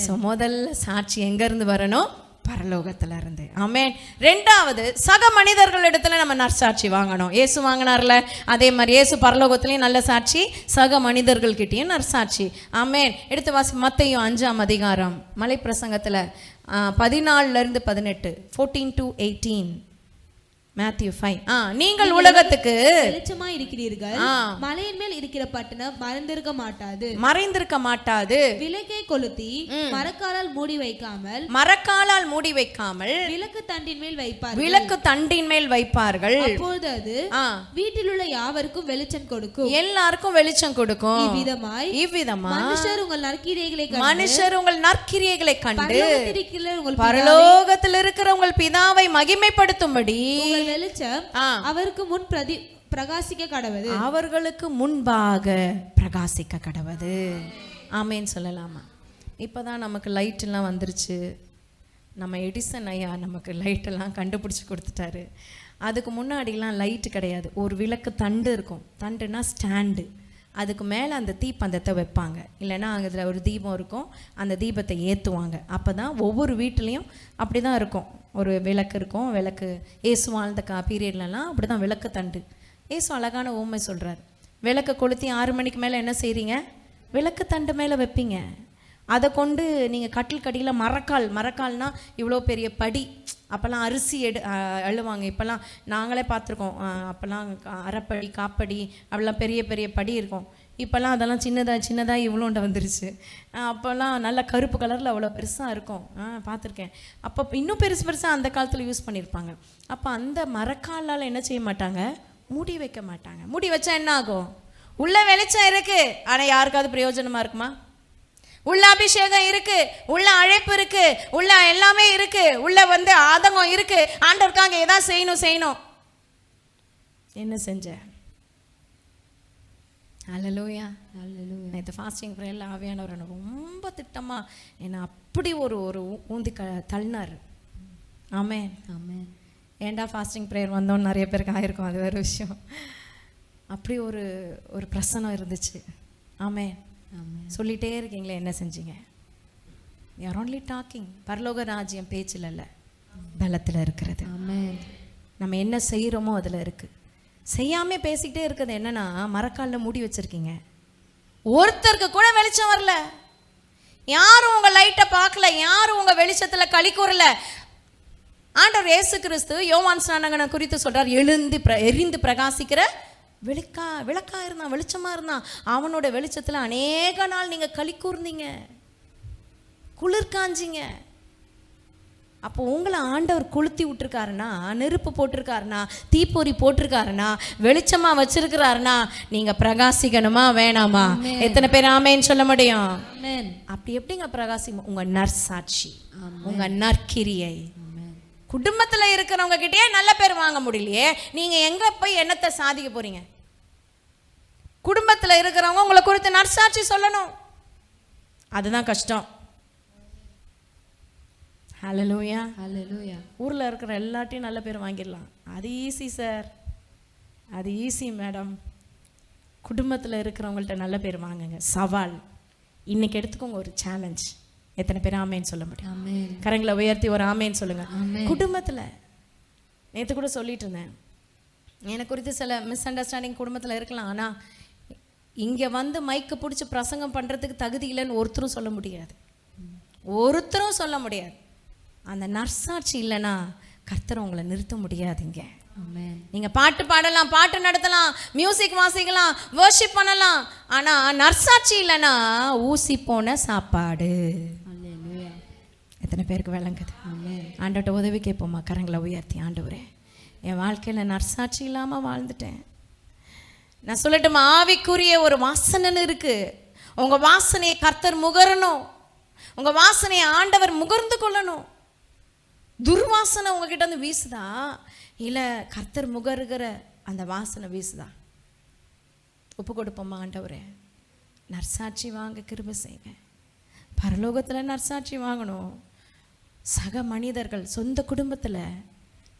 ஸோ முதல்ல சாட்சி எங்கேருந்து வரணும்? பரலோகத்தில் இருந்து. ஆமேன். ரெண்டாவது, சக மனிதர்கள் இடத்துல நம்ம நற்சாட்சி வாங்கணும். இயேசு வாங்கினார்ல, அதே மாதிரி இயேசு பரலோகத்துலேயும் நல்ல சாட்சி, சக மனிதர்கள்கிட்டையும் நற்சாட்சி. ஆமேன். எடுத்து வாசி, மத்தேயு 5ஆம் அதிகாரம் மலை பிரசங்கத்தில் 14-18, 14 to 18. Matthew 5. நீங்கள் உலகத்துக்கு வெளிச்சமாய் இருக்கிறீர்கள். மலையின் மேல் இருக்கிற பட்டணம் மறைந்திருக்க மாட்டாது. விளக்கை கொளுத்தி மரக்காலால் மூடி வைக்காமல் விளக்கு தண்டின் மேல் வைப்பார்கள். அப்பொழுது அது வீட்டில் உள்ள யாவருக்கும் வெளிச்சம் கொடுக்கும். எல்லாருக்கும் வெளிச்சம் கொடுக்கும். இவ்விதமாய் மனுஷர் உங்கள் நற்கிரியைகளை கண்டு பரலோகத்தில் இருக்கிற உங்கள் பிதாவை மகிமைப்படுத்தும்படி வெளிச்சம் அவருக்கு முன் பிரகாசிக்க கடவது. அவர்களுக்கு முன்பாக பிரகாசிக்க கடவது. ஆமேன்னு சொல்லலாமா? இப்போதான் நமக்கு லைட் எல்லாம் வந்துருச்சு. நம்ம எடிசன் ஐயா நமக்கு லைட்டெல்லாம் கண்டுபிடிச்சி கொடுத்துட்டாரு. அதுக்கு முன்னாடிலாம் லைட்டு கிடையாது. ஒரு விளக்கு தண்டு இருக்கும். தண்டுனா ஸ்டாண்டு. அதுக்கு மேலே அந்த தீப்பந்தத்தை வைப்பாங்க. இல்லைன்னா அதில் ஒரு தீபம் இருக்கும், அந்த தீபத்தை ஏற்றுவாங்க. அப்போ தான் ஒவ்வொரு வீட்லேயும் அப்படி தான் இருக்கும். ஒரு விளக்கு இருக்கும். விளக்கு ஏசு வாழ்ந்த பீரியட்லலாம் அப்படி தான் விளக்கு தண்டு. ஏசு அழகான ஊமை சொல்கிறார். விளக்கை கொளுத்தி 6 மணிக்கு மேலே என்ன செய்கிறீங்க? விளக்கு தண்டு மேலே வைப்பீங்க. அதை கொண்டு நீங்கள் கட்டில் கடியில் மரக்கால்னால் இவ்வளோ பெரிய படி. அப்போல்லாம் அரிசி அழுவாங்க. இப்போல்லாம் நாங்களே பார்த்துருக்கோம். அப்போல்லாம் அரைப்படி காப்படி அப்படிலாம் பெரிய பெரிய படி இருக்கும். இப்போல்லாம் அதெல்லாம் சின்னதாக இவ்வளோண்ட வந்துருச்சு. அப்போல்லாம் நல்ல கருப்பு கலரில் அவ்வளோ பெருசாக இருக்கும். பார்த்துருக்கேன். அப்போ இன்னும் பெருசாக அந்த காலத்தில் யூஸ் பண்ணியிருப்பாங்க. அப்போ அந்த மரக்காலால் என்ன செய்ய மாட்டாங்க? மூடி வைக்க மாட்டாங்க. மூடி வச்சா என்ன ஆகும்? உள்ள வெளிச்சம் இருக்குது, ஆனால் யாருக்காவது பிரயோஜனமாக இருக்குமா? உள்ள அபிஷேகம் இருக்கு, உள்ள அழைப்பு இருக்கு, உள்ள எல்லாமே இருக்கு, உள்ள ஆதங்கம் இருக்கு. ஆண்டவருக்காக ஏதாவது செய்யணும். என்ன செஞ்ச? அல்லேலூயா. நேற்று ஃபாஸ்டிங் ப்ரேயரில் ஆவியானவர் எனக்கு ரொம்ப திட்டமாக என்னை அப்படி ஒரு ஊந்தி தள்ளினார். ஆமேன். ஏண்டா ஃபாஸ்டிங் ப்ரேயர் வந்தோன்னு நிறைய பேருக்கு ஆயிருக்கும், அது வேறு விஷயம். அப்படி ஒரு பிரசனம் இருந்துச்சு. ஆமேன். சொல்லிகிட்டே இருக்கீங்களே, என்ன செஞ்சீங்க? You're only talking. பரலோக ராஜ்யம் பேச்சில் இல்லை, பலத்தில் இருக்கிறது. நம்ம என்ன செய்கிறோமோ அதில் இருக்குது. செய்யாமல் பேசிக்கிட்டே இருக்கிறது என்னன்னா, மரக்காலில் மூடி வச்சுருக்கீங்க. ஒருத்தருக்கு கூட வெளிச்சம் வரல. யாரும் உங்கள் லைட்டை பார்க்கல, யாரும் உங்கள் வெளிச்சத்தில் களி கூறல. ஆண்டவர் இயேசு கிறிஸ்து யோவான் ஸ்நானகனை குறித்து சொல்கிறார், எரிந்து பிரகாசிக்கிற விளக்கா இருந்தான், வெளிச்சமாக இருந்தான். அவனோட வெளிச்சத்தில் அநேக நாள் நீங்கள் களி கூர்ந்தீங்க, குளிர் காஞ்சிங்க. அப்போ உங்களை ஆண்டவர் கொளுத்தி விட்டுருக்காருன்னா, நெருப்பு போட்டிருக்காருன்னா, தீப்பொறி போட்டிருக்காருன்னா, வெளிச்சமாக வச்சிருக்கிறாருன்னா, நீங்கள் பிரகாசிக்கணுமா வேணாமா? எத்தனை பேர் ஆமேன்னு சொல்ல முடியும்? அப்படி எப்படிங்க பிரகாசிக்கும்? உங்கள் நற்சாட்சி, உங்கள் நற்கிரியை. குடும்பத்தில் இருக்கிறவங்க கிட்டே நல்ல பேர் வாங்க முடியலையே, நீங்கள் எங்கே போய் என்னத்தை சாதிக்க போகிறீங்க? குடும்பத்தில் இருக்கிறவங்க உங்களை குறித்து நற்சாட்சி சொல்லணும். அதுதான் கஷ்டம். ஹல்லேலூயா. ஹல்லேலூயா. ஊரில் இருக்கிற எல்லாத்தையும் நல்ல பேர் வாங்கிடலாம். அது ஈஸி சார், அது ஈஸி மேடம். குடும்பத்தில் இருக்கிறவங்கள்ட்ட நல்ல பேர் வாங்குங்க. சவால். இன்னைக்கு எடுத்துக்கோங்க ஒரு சேலஞ்ச். எத்தனை பேர் ஆமேன்னு சொல்ல முடியும்? ஆமென். கரங்களை உயர்த்தி ஒரு ஆமேன்னு சொல்லுங்க. ஆமென். குடும்பத்தில் நேற்று கூட சொல்லிட்டு இருந்தேன், எனக்கு குறித்து சில மிஸ் அண்டர்ஸ்டாண்டிங் குடும்பத்தில் இருக்கலாம். ஆனால் இங்கே வந்து மைக்கு பிடிச்சி பிரசங்கம் பண்ணுறதுக்கு தகுதி இல்லைன்னு ஒருத்தரும் சொல்ல முடியாது. ஒருத்தரும் சொல்ல முடியாது. அந்த நற்சாட்சி இல்லைன்னா கர்த்தர் உங்களை நிறுத்த முடியாதுங்க. ஆமென். நீங்கள் பாட்டு பாடலாம், பாட்டு நடத்தலாம், மியூசிக் வாசிக்கலாம், வர்ஷிப் பண்ணலாம். ஆனால் நற்சாட்சி இல்லைன்னா ஊசி போன சாப்பாடு. ஹல்லேலூயா. எத்தனை பேருக்கு விளங்குது? ஆமென். ஆண்டவர்கிட்ட உதவி கேட்போமா? கரங்களை உயர்த்தி, ஆண்டவரே என் வாழ்க்கையில் நற்சாட்சி இல்லாமல் வாழ்ந்துட்டேன். நான் சொல்லட்டுமா, ஆவிக்குரிய ஒரு வாசனைன்னு இருக்கு. உங்கள் வாசனையை கர்த்தர் முகரணும். உங்கள் வாசனையை ஆண்டவர் முகர்ந்து கொள்ளணும். துர்வாசனை உங்ககிட்ட வந்து வீசுதா, இல்லை கர்த்தர் முகருகிற அந்த வாசனை வீசுதா? ஒப்பு கொடுப்போமா? ஆண்டவரே நற்சாட்சி வாங்க கிருபை செய்யுங்க. பரலோகத்தில் நற்சாட்சி வாங்கணும். சக மனிதர்கள், சொந்த குடும்பத்தில்,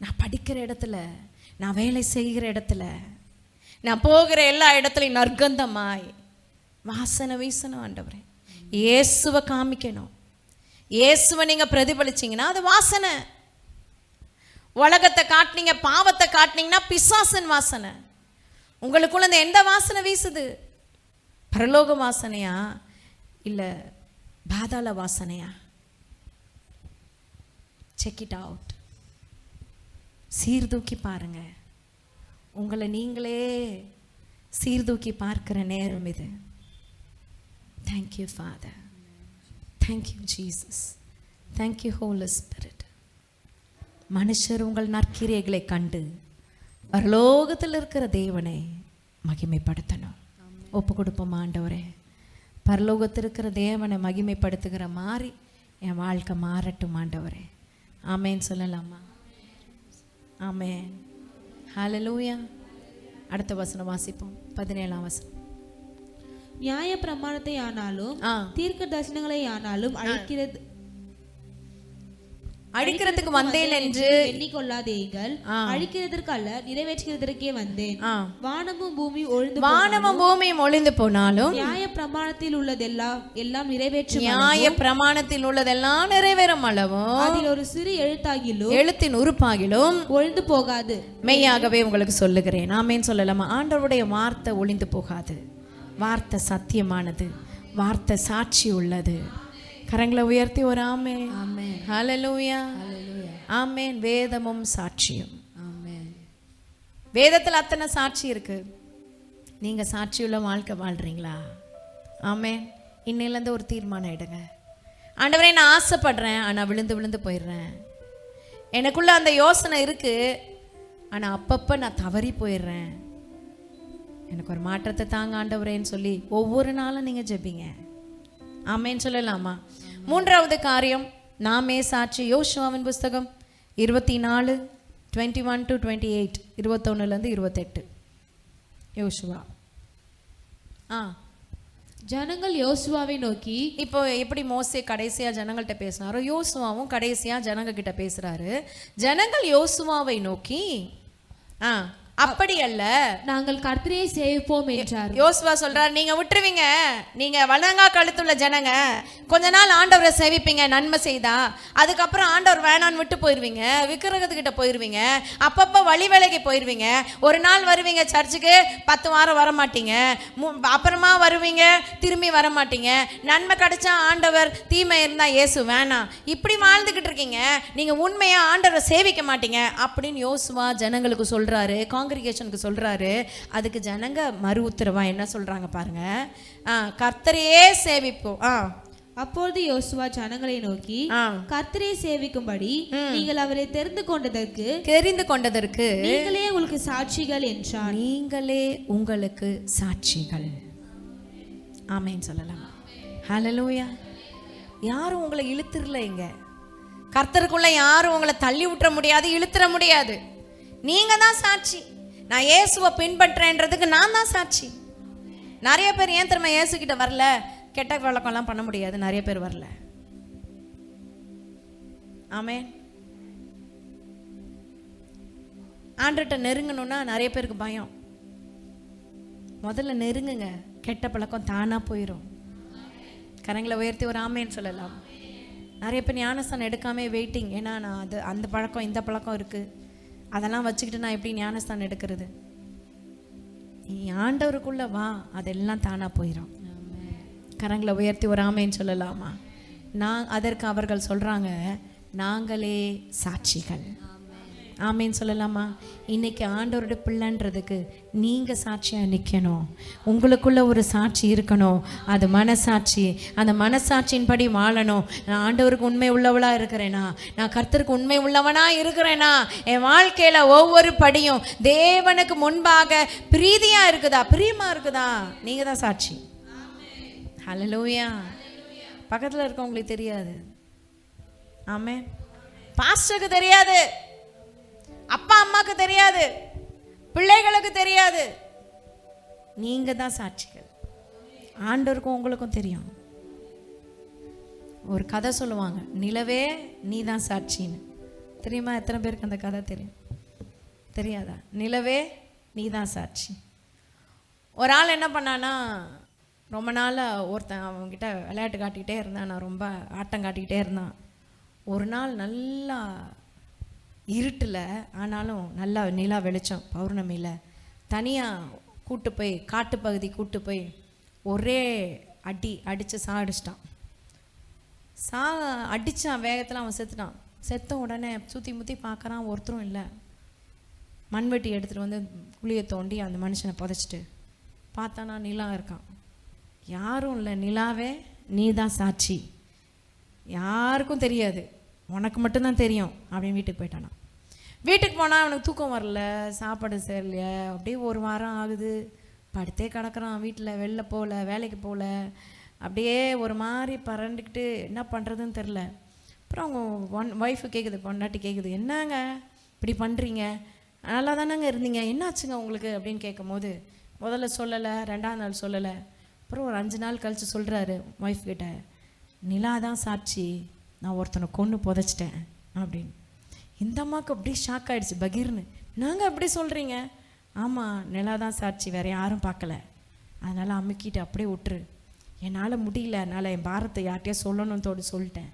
நான் படிக்கிற இடத்துல, நான் வேலை செய்கிற இடத்துல, நான் போகிற எல்லா இடத்துலையும் நற்கந்தமாய் வாசனை வீசணும். ஆண்டவரே இயேசுவை காமிக்கணும். இயேசுவை நீங்கள் பிரதிபலிச்சிங்கன்னா அது வாசனை. உலகத்தை காட்டினீங்க, பாவத்தை காட்டினீங்கன்னா பிசாசன் வாசனை. உங்களுக்குள்ள இந்த எந்த வாசனை வீசுது? பரலோக வாசனையா இல்லை பாதாள வாசனையா? Check it out. சீர்தூக்கி பாருங்க. உங்களை நீங்களே சீர்தூக்கி பார்க்கிற நேரம் இது. Thank you father, thank you Jesus, thank you Holi spirit. மனுஷர் உங்கள் நற்கிரியைகளை கண்டு பரலோகத்தில் இருக்கிற தேவனை மகிமைப்படுத்தணும். ஒப்பு கொடுப்போம். ஆண்டவரே பரலோகத்தில் இருக்கிற தேவனை மகிமைப்படுத்துகிற மாதிரி என் வாழ்க்கை மாறட்டும். ஆண்டவரே ஆமேன் சொல்லலாமா? ஆமேன். ஹல்லேலூயா. அடுத்த வசனம் வாசிப்போம். 17ஆம் வசனம். நியாய பிரமாணத்தை ஆனாலும் தீர்க்க தரிசனங்களை ஆனாலும் அழிக்கிறதுக்கு வந்தேன் என்று எண்ணிக்கொள்ளாதீர்கள். அழிக்கிறதற்கு அல்ல, நிறைவேற்றுகிறதற்கே வந்தேன். வானமும் பூமியும் ஒழிந்து போனாலும் நியாய பிரமாணத்தில் உள்ளதெல்லாம் நிறைவேற்றும். நியாய பிரமாணத்தில் உள்ளதெல்லாம் நிறைவேறும் அளவும் அதில் ஒரு சிறு எழுத்தாகிலும் எழுத்தின் உறுப்பாகிலும் ஒழிந்து போகாது. மெய்யாகவே உங்களுக்கு சொல்லுகிறேன். ஆமேன் சொல்லலாமா? ஆண்டவருடைய வார்த்தை ஒழிந்து போகாது. வார்த்தை சத்தியமானது. வார்த்தை சாட்சி உள்ளது. கரங்களை உயர்த்தி ஒரு ஆமென். ஆமென். ஹல்லேலூயா. ஹல்லேலூயா. ஆமென். வேதமும் சாட்சியும். ஆமென். வேதத்தில் அத்தனை சாட்சி இருக்கு. நீங்க சாட்சியுள்ள வாழ்க்கை வாழ்றீங்களா? ஆமென். இன்னையிலேருந்து ஒரு தீர்மானம் எடுங்க. ஆண்டவரே நான் ஆசைப்படுறேன், ஆனால் விழுந்து போயிடுறேன். எனக்குள்ள அந்த யோசனை இருக்கு, ஆனால் அப்பப்போ நான் தவறி போயிடுறேன். எனக்கு ஒரு மாற்றத்தை தாங்க ஆண்டவரேன்னு சொல்லி ஒவ்வொரு நாளும் நீங்கள் ஜெபிங்க. ஆமேன்னு சொல்லலாமா? 3வது காரியம், நாமே சாட்சி. யோசுவாவின் புஸ்தகம் 24:21-28, 21-28. யோசுவா. ஜனங்கள் யோசுவாவை நோக்கி, இப்போ எப்படி மோசே கடைசியா ஜனங்கள்கிட்ட பேசினாரோ, யோசுவாவும் கடைசியா ஜனங்க கிட்ட பேசுறாரு. ஜனங்கள் யோசுவாவை நோக்கி அப்படி அல்ல, நாங்கள் கர்த்தரை சேவிப்போம் என்றார். யோசுவா சொல்றார், நீங்க விட்டுருவீங்க, நீங்க வலங்கா கழுத்துள்ள ஜனங்க, கொஞ்ச நாள் ஆண்டவரை சேவிப்பீங்க நன்மை செய்தா, அதுக்கப்புறம் ஆண்டவர் வேணான்னு விட்டு போயிருவீங்க, விக்கிரகத்துக்கிட்ட போயிருவீங்க, அப்பப்போ வழி வேலைக்கு போயிருவீங்க, ஒரு நாள் வருவீங்க சர்ச்சுக்கு, 10 வாரம் வர மாட்டீங்க, அப்புறமா வருவீங்க, திரும்பி வர மாட்டீங்க, நன்மை கிடைச்சா ஆண்டவர், தீமை இருந்தா இயேசு வேணாம், இப்படி வாழ்ந்துகிட்டு இருக்கீங்க, நீங்க உண்மையா ஆண்டவரை சேவிக்க மாட்டீங்க அப்படின்னு யோசுவா ஜனங்களுக்கு சொல்றாரு, காங்கிரிகேஷனுக்கு சொல்றாரு. அதுக்கு ஜனங்க மறு உத்தரவா என்ன சொல்றாங்க பாருங்க, கர்த்தரையே சேவிப்போம். அப்பொழுது யோசுவா ஜனங்களை நோக்கி, கர்த்தரை சேவிக்கும்படி நீங்கள் அவரை தெரிந்து கொண்டதற்கு நீங்களே உங்களுக்கு சாட்சிகள் என்றார். நீங்களே உங்களுக்கு சாட்சிகள். ஆமென் சொல்லலாம். ஹல்லேலூயா. யாரும் உங்களை இழுத்துறலைங்க. கர்த்தருக்குள்ள யாரும் உங்களை தள்ளி விட்டுற முடியாது, இழுத்துற முடியாது. நீங்க தான் சாட்சி. நான் இயேசுவை பின்பற்றேன்றதுக்கு நான் தான் சாட்சி. நிறைய பேர் ஏன் தெரியுமா இயேசுகிட்ட வரல? கெட்ட பழக்கம்லாம் பண்ண முடியாது, நிறைய பேர் வரல. ஆமென். ஆண்டவர்கிட்ட நெருங்கணும்னா நிறைய பேருக்கு பயம். முதல்ல நெருங்குங்க, கெட்ட பழக்கம் தானா போயிடும். கரங்களை உயர்த்தி ஒரு ஆமேன்னு சொல்லலாம். நிறைய பேர் ஞானஸ்தானம் எடுக்காமே வெயிட்டிங். ஏன்னா நான் அது அந்த பழக்கம் இந்த பழக்கம் இருக்குது, அதெல்லாம் வச்சுக்கிட்டு நான் எப்படி ஞானஸ்தானம் எடுக்கிறது? நீ ஆண்டவருக்குள்ளே வா, அதெல்லாம் தானாக போயிடும். கரங்களை உயர்த்தி ஒரு ஆமேன்னு சொல்லலாமா? அதற்கு அவர்கள் சொல்கிறாங்க, நாங்களே சாட்சிகள். ஆமேன்னு சொல்லலாமா? இன்னைக்கு ஆண்டவருடைய பிள்ளைன்றதுக்கு நீங்கள் சாட்சியாக நிற்கணும். உங்களுக்குள்ள ஒரு சாட்சி இருக்கணும், அது மனசாட்சி. அந்த மனசாட்சியின்படி வாழணும். நான் ஆண்டவருக்கு உண்மை உள்ளவளாக இருக்கிறேனா? நான் கர்த்தருக்கு உண்மை உள்ளவனாக இருக்கிறேனா? என் வாழ்க்கையில் ஒவ்வொரு படியும் தேவனுக்கு முன்பாக பிரீதியாக இருக்குதா, பிரியமாக இருக்குதா? நீங்கள் தான் சாட்சி. ஹல்லேலூயா. பக்கத்தில் இருக்கவங்களுக்கு தெரியாது. ஆமென். பாஸ்டருக்கு தெரியாது, அப்பா அம்மாக்கு தெரியாது, பிள்ளைகளுக்கு தெரியாது. நீங்க தான் சாட்சிகள். ஆண்டவருக்கும் உங்களுக்கும் தெரியும். ஒரு கதை சொல்லுவாங்க, நிலவே நீ தான் சாட்சின்னு. தெரியுமா? எத்தனை பேருக்கு அந்த கதை தெரியும்? தெரியாதா? நிலவே நீ தான் சாட்சி. ஒரு ஆள் என்ன பண்ணான்னா, ரொம்ப நாளாக ஒருத்தன் அவங்ககிட்ட விளையாட்டு காட்டிக்கிட்டே இருந்தான், நான் ரொம்ப ஆட்டம் காட்டிக்கிட்டே இருந்தான். ஒரு நாள் நல்லா இருட்டில், ஆனாலும் நல்லா நிலா வெளிச்சம், பௌர்ணமியில் தனியாக கூட்டு போய் காட்டுப்பகுதி கூட்டு போய் ஒரே அடித்து சாடிச்சிட்டான். அடித்தான், வேகத்தில் அவன் செத்துட்டான். செத்த உடனே சுற்றி முற்றி பார்க்குறான், ஒருத்தரும் இல்லை. மண்வெட்டி எடுத்துகிட்டு வந்து குழியை தோண்டி அந்த மனுஷனை புதைச்சிட்டு பார்த்தானா நிலா இருக்கான். யாரும் இல்லை, நிலாவே நீ தான் சாட்சி, யாருக்கும் தெரியாது, உனக்கு மட்டும்தான் தெரியும் அப்படின்னு வீட்டுக்கு போயிட்டானா. வீட்டுக்கு போனால் அவனுக்கு தூக்கம் வரல, சாப்பாடு சரியில்லையா, அப்படியே ஒரு வாரம் ஆகுது. படுத்தே கிடக்குறான் வீட்டில், வெளில போகல, வேலைக்கு போகல, அப்படியே ஒரு மாதிரி பறந்துக்கிட்டு என்ன பண்ணுறதுன்னு தெரில. அப்புறம் அவங்க ஒய்ஃபு கேட்குது, பொண்டாட்டி கேட்குது, என்னங்க இப்படி பண்ணுறீங்க? நல்லா தானேங்க இருந்தீங்க, என்னாச்சுங்க உங்களுக்கு அப்படின்னு கேட்கும் போது முதல்ல சொல்லலை, ரெண்டாவது நாள் சொல்லலை. அப்புறம் ஒரு 5 நாள் கழித்து சொல்கிறாரு ஒய்ஃப் கிட்ட, நிலா தான் சாட்சி, நான் ஒருத்தனை கொன்று புதைச்சிட்டேன் அப்படின்னு. இந்த அம்மாவுக்கு அப்படியே ஷாக் ஆகிடுச்சு, பகீர்னு. நாங்கள் அப்படி சொல்கிறீங்க? ஆமாம், நிலா தான் சாட்சி, வேறு யாரும் பார்க்கல, அதனால் அமுக்கிட்டு அப்படியே விட்டுரு. என்னால் முடியல, அதனால் என் பாரத்தை யார்கிட்டயே சொல்லணும்னு சொல்லிட்டேன்.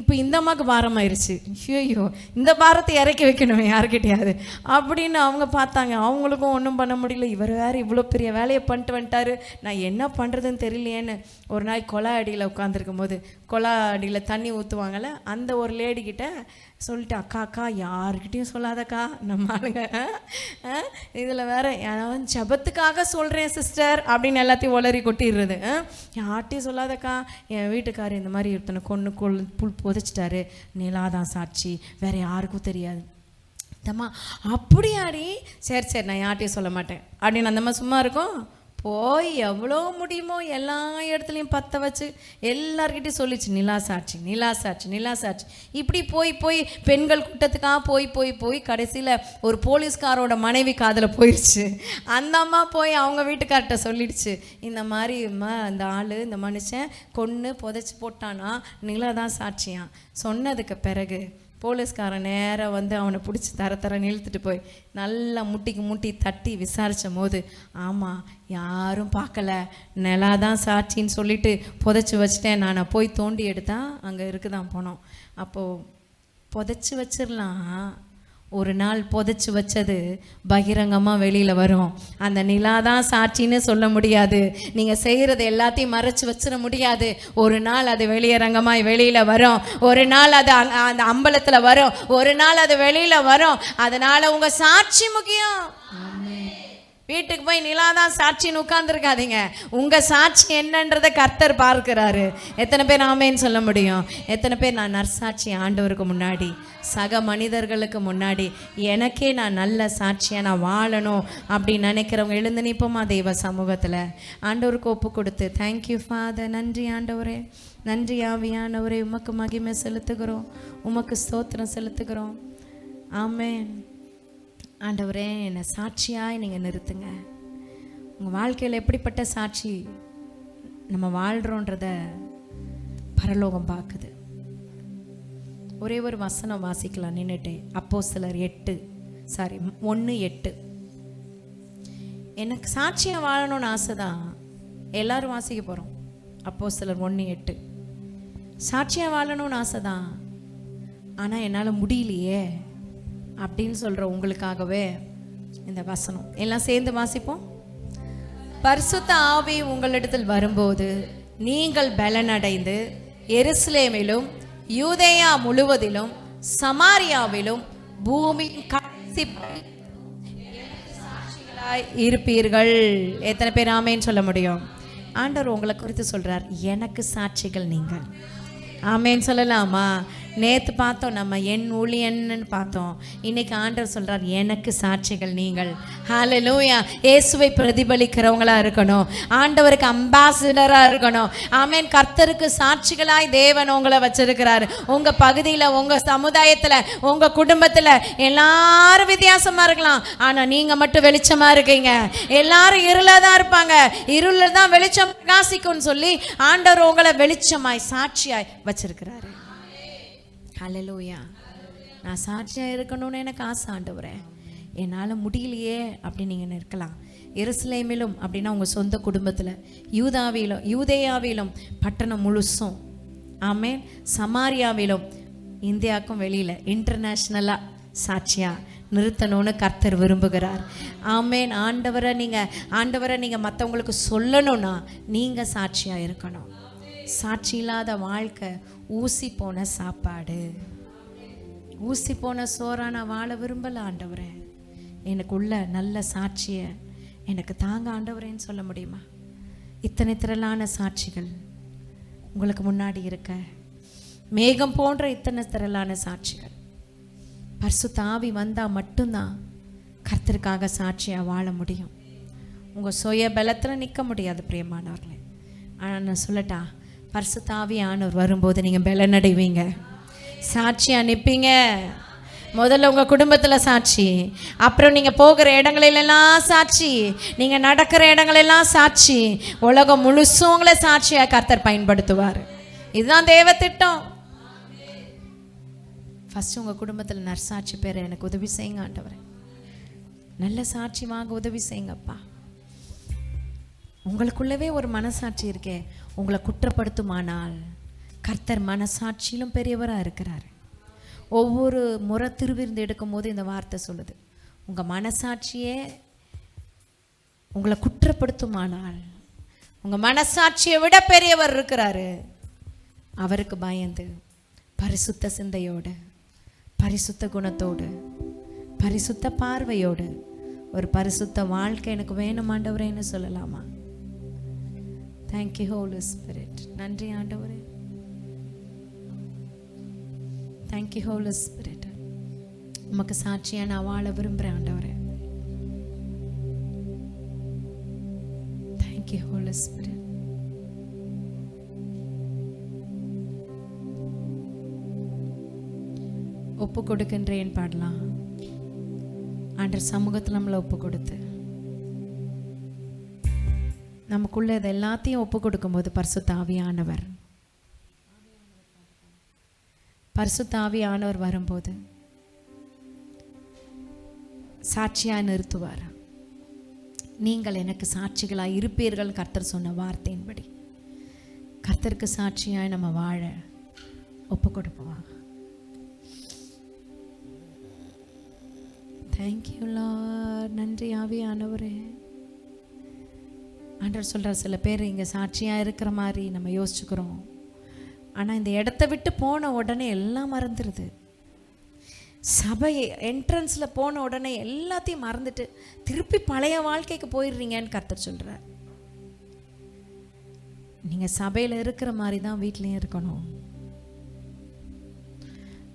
இப்போ இந்த அம்மாவுக்கு பாரமாயிருச்சு. ஐயோ, இந்த பாரத்தை இறக்கி வைக்கணுமே யாருக்கிட்டையாது அப்படின்னு அவங்க பார்த்தாங்க. அவங்களுக்கும் ஒன்றும் பண்ண முடியல. இவர் வேறு இவ்வளோ பெரிய வேலையை பண்ணிட்டு வந்துட்டாரு, நான் என்ன பண்ணுறதுன்னு தெரியலையேன்னு ஒரு நாள் கொலா அடியில் உட்காந்துருக்கும் போது, கொலா அடியில் தண்ணி ஊற்றுவாங்கள்ல, அந்த ஒரு லேடிக்கிட்ட சொல்லிட்டு, அக்கா யாருக்கிட்டையும் சொல்லாதக்கா, நம்ம ஆளுங்க இதில் வேற நான் ஜபத்துக்காக சொல்கிறேன் சிஸ்டர் அப்படின்னு எல்லாத்தையும் உளறி கொட்டிடுறது. யார்கிட்டையும் சொல்லாதக்கா, என் வீட்டுக்காரர் இந்த மாதிரி ஒருத்தனை புல் புதைச்சிட்டாரு, நிலாதான் சாட்சி, வேற யாருக்கும் தெரியாது. தம்மா அப்படியாடி, சரி நான் யார்கிட்டையும் சொல்ல மாட்டேன் அப்படின்னு அந்த மாதிரி சும்மா இருக்கும். போய் எவ்வளோ முடியுமோ எல்லா இடத்துலையும் பற்ற வச்சு எல்லார்கிட்டையும் சொல்லிச்சு, நிலா சாட்சி, நிலா சாட்சி, நிலா சாட்சி. இப்படி போய் பெண்கள் கூட்டத்துக்காக போய் கடைசியில் ஒரு போலீஸ்காரோட மனைவி காதில் போயிடுச்சு. அந்த அம்மா போய் அவங்க வீட்டுக்கார்ட்ட சொல்லிடுச்சு, இந்த மாதிரி இந்த ஆள், இந்த மனுஷன் கொன்று புதைச்சி போட்டானா, நிலா தான் சாட்சியான். சொன்னதுக்கு பிறகு போலீஸ்காரன் நேராக வந்து அவனை பிடிச்சி தர இழுத்துட்டு போய் நல்லா முட்டி தட்டி விசாரித்த போது, ஆமாம் யாரும் பார்க்கல, நிலா தான் சாட்சின்னு சொல்லிட்டு புதைச்சி வச்சிட்டேன், நான் போய் தோண்டி எடுத்தா அங்கே இருக்குதான் போனோம். அப்போது புதைச்சி வச்சிடலாம், ஒரு நாள் புதைச்சி வச்சது பகிரங்கமாக வெளியில் வரும். அந்த நிலா தான் சாட்சின்னு சொல்ல முடியாது, நீங்கள் செய்கிறது எல்லாத்தையும் மறைச்சி வச்சிட முடியாது. ஒரு நாள் அது வெளியரங்கமாக வெளியில் வரும், ஒரு நாள் அது அந்த அம்பலத்தில் வரும், ஒரு நாள் அது வெளியில் வரும். அதனால் உங்கள் சாட்சி முக்கியம். வீட்டுக்கு போய் நிலாதான் சாட்சின்னு உட்கார்ந்துருக்காதீங்க. உங்கள் சாட்சி என்னன்றதை கர்த்தர் பார்க்கிறாரு. எத்தனை பேர் ஆமேன்னு சொல்ல முடியும்? எத்தனை பேர் நான் நற்சாட்சி ஆண்டவருக்கு முன்னாடி, சக மனிதர்களுக்கு முன்னாடி எனக்கே நான் நல்ல சாட்சியாக நான் வாழணும் அப்படின்னு நினைக்கிறவங்க எழுந்து நிற்போமா தெய்வ சமூகத்தில் ஆண்டவருக்கு ஒப்பு கொடுத்து, தேங்க்யூ ஃபாதர், நன்றி ஆண்டவரே, நன்றி ஆவியானவரே, உமக்கு மகிமை செலுத்துகிறோம், உமக்கு ஸ்தோத்திரம் செலுத்துகிறோம். ஆமென். ஆண்டவரே, என்னை சாட்சியாய் நீங்கள் நிறுத்துங்க. உங்கள் வாழ்க்கையில் எப்படிப்பட்ட சாட்சி நம்ம வாழ்கிறோன்றத பரலோகம் பார்க்குது. ஒரே ஒரு வசனம் வாசிக்கலாம் நின்றுட்டு. அப்போஸ்தலர் 1:8. எனக்கு சாட்சியாக வாழணும்னு ஆசை தான். எல்லாரும் வாசிக்க போகிறோம். அப்போஸ்தலர் 1:8. சாட்சியாக வாழணும்னு ஆசை தான், ஆனால் என்னால் முடியலையே அப்படின்னு சொல்கிற உங்களுக்காகவே இந்த வசனம் எல்லாம் சேர்ந்து வாசிப்போம். பரிசுத்த ஆவி உங்களிடத்தில் வரும்போது நீங்கள் பலனடைந்து எருசலேமிலும் யூதேயா முழுவதிலும் சமாரியாவிலும் பூமியின் கடைசி சாட்சிகளாய் இருப்பீர்கள். எத்தனை பேர் ஆமேன்னு சொல்ல முடியும்? ஆண்டவர் உங்களை குறித்து சொல்றார், எனக்கு சாட்சிகள் நீங்கள். ஆமேன்னு சொல்லலாமா? நேற்று பார்த்தோம் நம்ம என் ஊழியன்னு பார்த்தோம். இன்னைக்கு ஆண்டவர் சொல்றார், எனக்கு சாட்சிகள் நீங்கள். ஹல்லேலூயா. இயேசுவை பிரதிபலிக்கிறவங்களா இருக்கணும், ஆண்டவருக்கு அம்பாசிடரா இருக்கணும். ஆமேன். கர்த்தருக்கு சாட்சிகளாய் தேவன் உங்களை வச்சிருக்கிறாரு. உங்க பகுதியில், உங்க சமுதாயத்தில், உங்க குடும்பத்தில் எல்லாரும் வித்தியாசமா இருக்கலாம், ஆனா நீங்க மட்டும் வெளிச்சமா இருக்கீங்க. எல்லாரும் இருளா தான் இருப்பாங்க, இருள தான் வெளிச்சம் பிரகாசிக்கும்னு சொல்லி ஆண்டவர் உங்களை வெளிச்சமாய் சாட்சியாய் வச்சிருக்கிறாரு. ஹல்லேலூயா. நான் சாட்சியாக இருக்கணும்னு எனக்கு ஆசை ஆண்டவரே, என்னால் முடியலையே அப்படின்னு நீங்கள் இருக்கலாம். எருசலேமிலும் அப்படின்னா உங்கள் சொந்த குடும்பத்தில், யூதேயாவிலும் பட்டணம் முழுசும், ஆமேன், சமாரியாவிலும், இந்தியாவுக்கும் வெளியில் இன்டர்நேஷ்னலாக சாட்சியாக நிறுத்தணும்னு கர்த்தர் விரும்புகிறார். ஆமேன். ஆண்டவரை நீங்கள் மற்றவங்களுக்கு சொல்லணும்னா நீங்கள் சாட்சியாக இருக்கணும். சாட்சி இல்லாத வாழ்க்கை ஊசி போன சாப்பாடு, ஊசி போன சோறான வாழ விரும்பல ஆண்டவரே. எனக்கு உள்ள நல்ல சாட்சியை எனக்கு தாங்க ஆண்டவரேன்னு சொல்ல முடியுமா? இத்தனை திரளான சாட்சிகள் உங்களுக்கு முன்னாடி இருக்க, மேகம் போன்ற இத்தனை திரளான சாட்சிகள். பரிசுத்த ஆவி வந்தால் மட்டும்தான் கர்த்தருக்காக சாட்சியாக வாழ முடியும். உங்கள் சுய பலத்தில் நிற்க முடியாது பிரியமானவர்களே. ஆனால் நான் சொல்லட்டா, பரிசுத்த ஆவியானவர் வரும்போது நீங்கள் பலனடைவீங்க, சாட்சியாக நிற்பீங்க. முதல்ல உங்கள் குடும்பத்தில் சாட்சி, அப்புறம் நீங்கள் போகிற இடங்களிலெல்லாம் சாட்சி, நீங்கள் நடக்கிற இடங்களெல்லாம் சாட்சி. உலகம் முழுசும் உங்களை சாட்சியாக கர்த்தர் பயன்படுத்துவார். இதுதான் தேவ திட்டம். ஃபஸ்ட்டு உங்கள் குடும்பத்தில் நற்சாட்சி பேர் எனக்கு உதவி செய்யுங்க ஆண்டவரே. நல்ல சாட்சி வாங்க உதவி செய்யுங்கப்பா. உங்களுக்குள்ளவே ஒரு மனசாட்சி இருக்கே, உங்களை குற்றப்படுத்துமானால் கர்த்தர் மனசாட்சியிலும் பெரியவராக இருக்கிறார். ஒவ்வொரு முறை திருவிருந்து எடுக்கும் போது இந்த வார்த்தை சொல்லுது, உங்கள் மனசாட்சியே உங்களை குற்றப்படுத்துமானால், உங்கள் மனசாட்சியை விட பெரியவர் இருக்கிறாரு. அவருக்கு பயந்து பரிசுத்த சிந்தையோடு, பரிசுத்த குணத்தோடு, பரிசுத்த பார்வையோடு ஒரு பரிசுத்த வாழ்க்கை எனக்கு வேணும் ஆண்டவரேன்னு சொல்லலாமா? Thank you Holi Spirit. நன்றி ஆண்டவரே. Thank you Holi Spirit. உமக்கு சாட்சியா நான் வாழ விரும்புகிறேன் ஆண்டவரே. Thank you Holi Spirit. ஒப்பு கொடுக்கின்றேன் பாடலாம். ஆண்டவர் சமூகத்தில் நம்மளை ஒப்பு கொடுத்து நமக்குள்ள இது எல்லாத்தையும் ஒப்பு கொடுக்கும்போது பரிசுத்த ஆவியானவர் வரும்போது சாட்சியாக நிறுத்துவார். நீங்கள் எனக்கு சாட்சிகளாக இருப்பீர்கள் கர்த்தர் சொன்ன வார்த்தையின்படி கர்த்தருக்கு சாட்சியாய் நம்ம வாழ ஒப்பு கொடுப்போம். Thank you Lord. நன்றி ஆவியானவரே. ஆண்டவர் சொல்கிறார், சில பேர் இங்கே சாட்சியாக இருக்கிற மாதிரி நம்ம யோசிச்சுக்கிறோம், ஆனால் இந்த இடத்த விட்டு போன உடனே எல்லாம் மறந்துடுது. சபை என்ட்ரன்ஸில் போன உடனே எல்லாத்தையும் மறந்துட்டு திருப்பி பழைய வாழ்க்கைக்கு போயிடுறீங்கன்னு கர்த்தர் சொல்கிறார். நீங்கள் சபையில் இருக்கிற மாதிரி தான் வீட்லேயும் இருக்கணும்.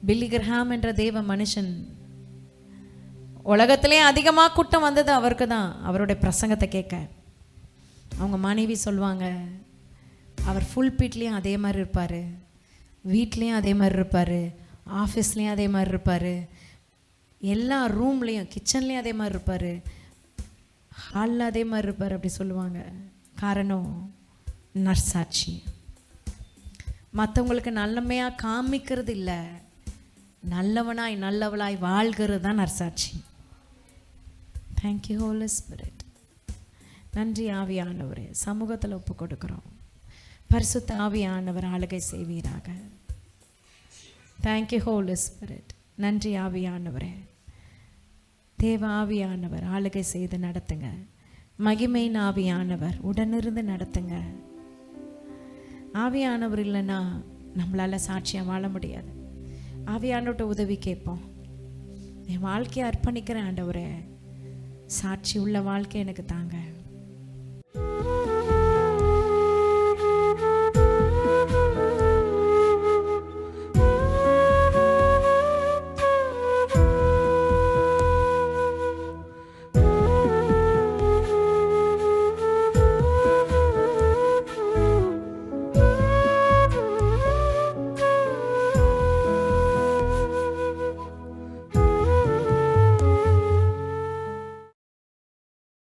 பில்லி கிரஹாம் என்ற தேவ மனுஷன், உலகத்திலே அதிகமாக கூட்டம் வந்தது அவருக்கு தான், அவருடைய பிரசங்கத்தை கேட்க. அவங்க மனைவி சொல்லுவாங்க, அவர் ஃபுல் பீட்லேயும் அதே மாதிரி இருப்பார், வீட்லேயும் அதே மாதிரி இருப்பார், ஆஃபீஸ்லேயும் அதே மாதிரி இருப்பார், எல்லா ரூம்லேயும் கிச்சன்லேயும் அதே மாதிரி இருப்பார். ஹாலில் அதே மாதிரி இருப்பார் அப்படி சொல்லுவாங்க. காரணம் நற்சாட்சி. மற்றவங்களுக்கு நல்லமையாக காமிக்கிறது இல்லை, நல்லவனாய் நல்லவளாய் வாழ்கிறது தான் நற்சாட்சி. Thank you Holi Spirit. நன்றி ஆவியானவரே. சமூகத்தில் ஒப்பு கொடுக்குறோம். பரிசுத்த ஆவியானவர் ஆளுகை செய்வீராக. Thank you Holi Spirit. நன்றி ஆவியானவரே. தேவ ஆவியானவர் ஆளுகை செய்து நடத்துங்க. மகிமையின் ஆவியானவர் உடனிருந்து நடத்துங்க. ஆவியானவர் இல்லைன்னா நம்மளால் சாட்சியாக வாழ முடியாது. ஆவியானவர்கிட்ட உதவி கேட்போம். என் வாழ்க்கையை அர்ப்பணிக்கிறேன் ஆண்டவரே, சாட்சி உள்ள வாழ்க்கை எனக்கு தாங்க.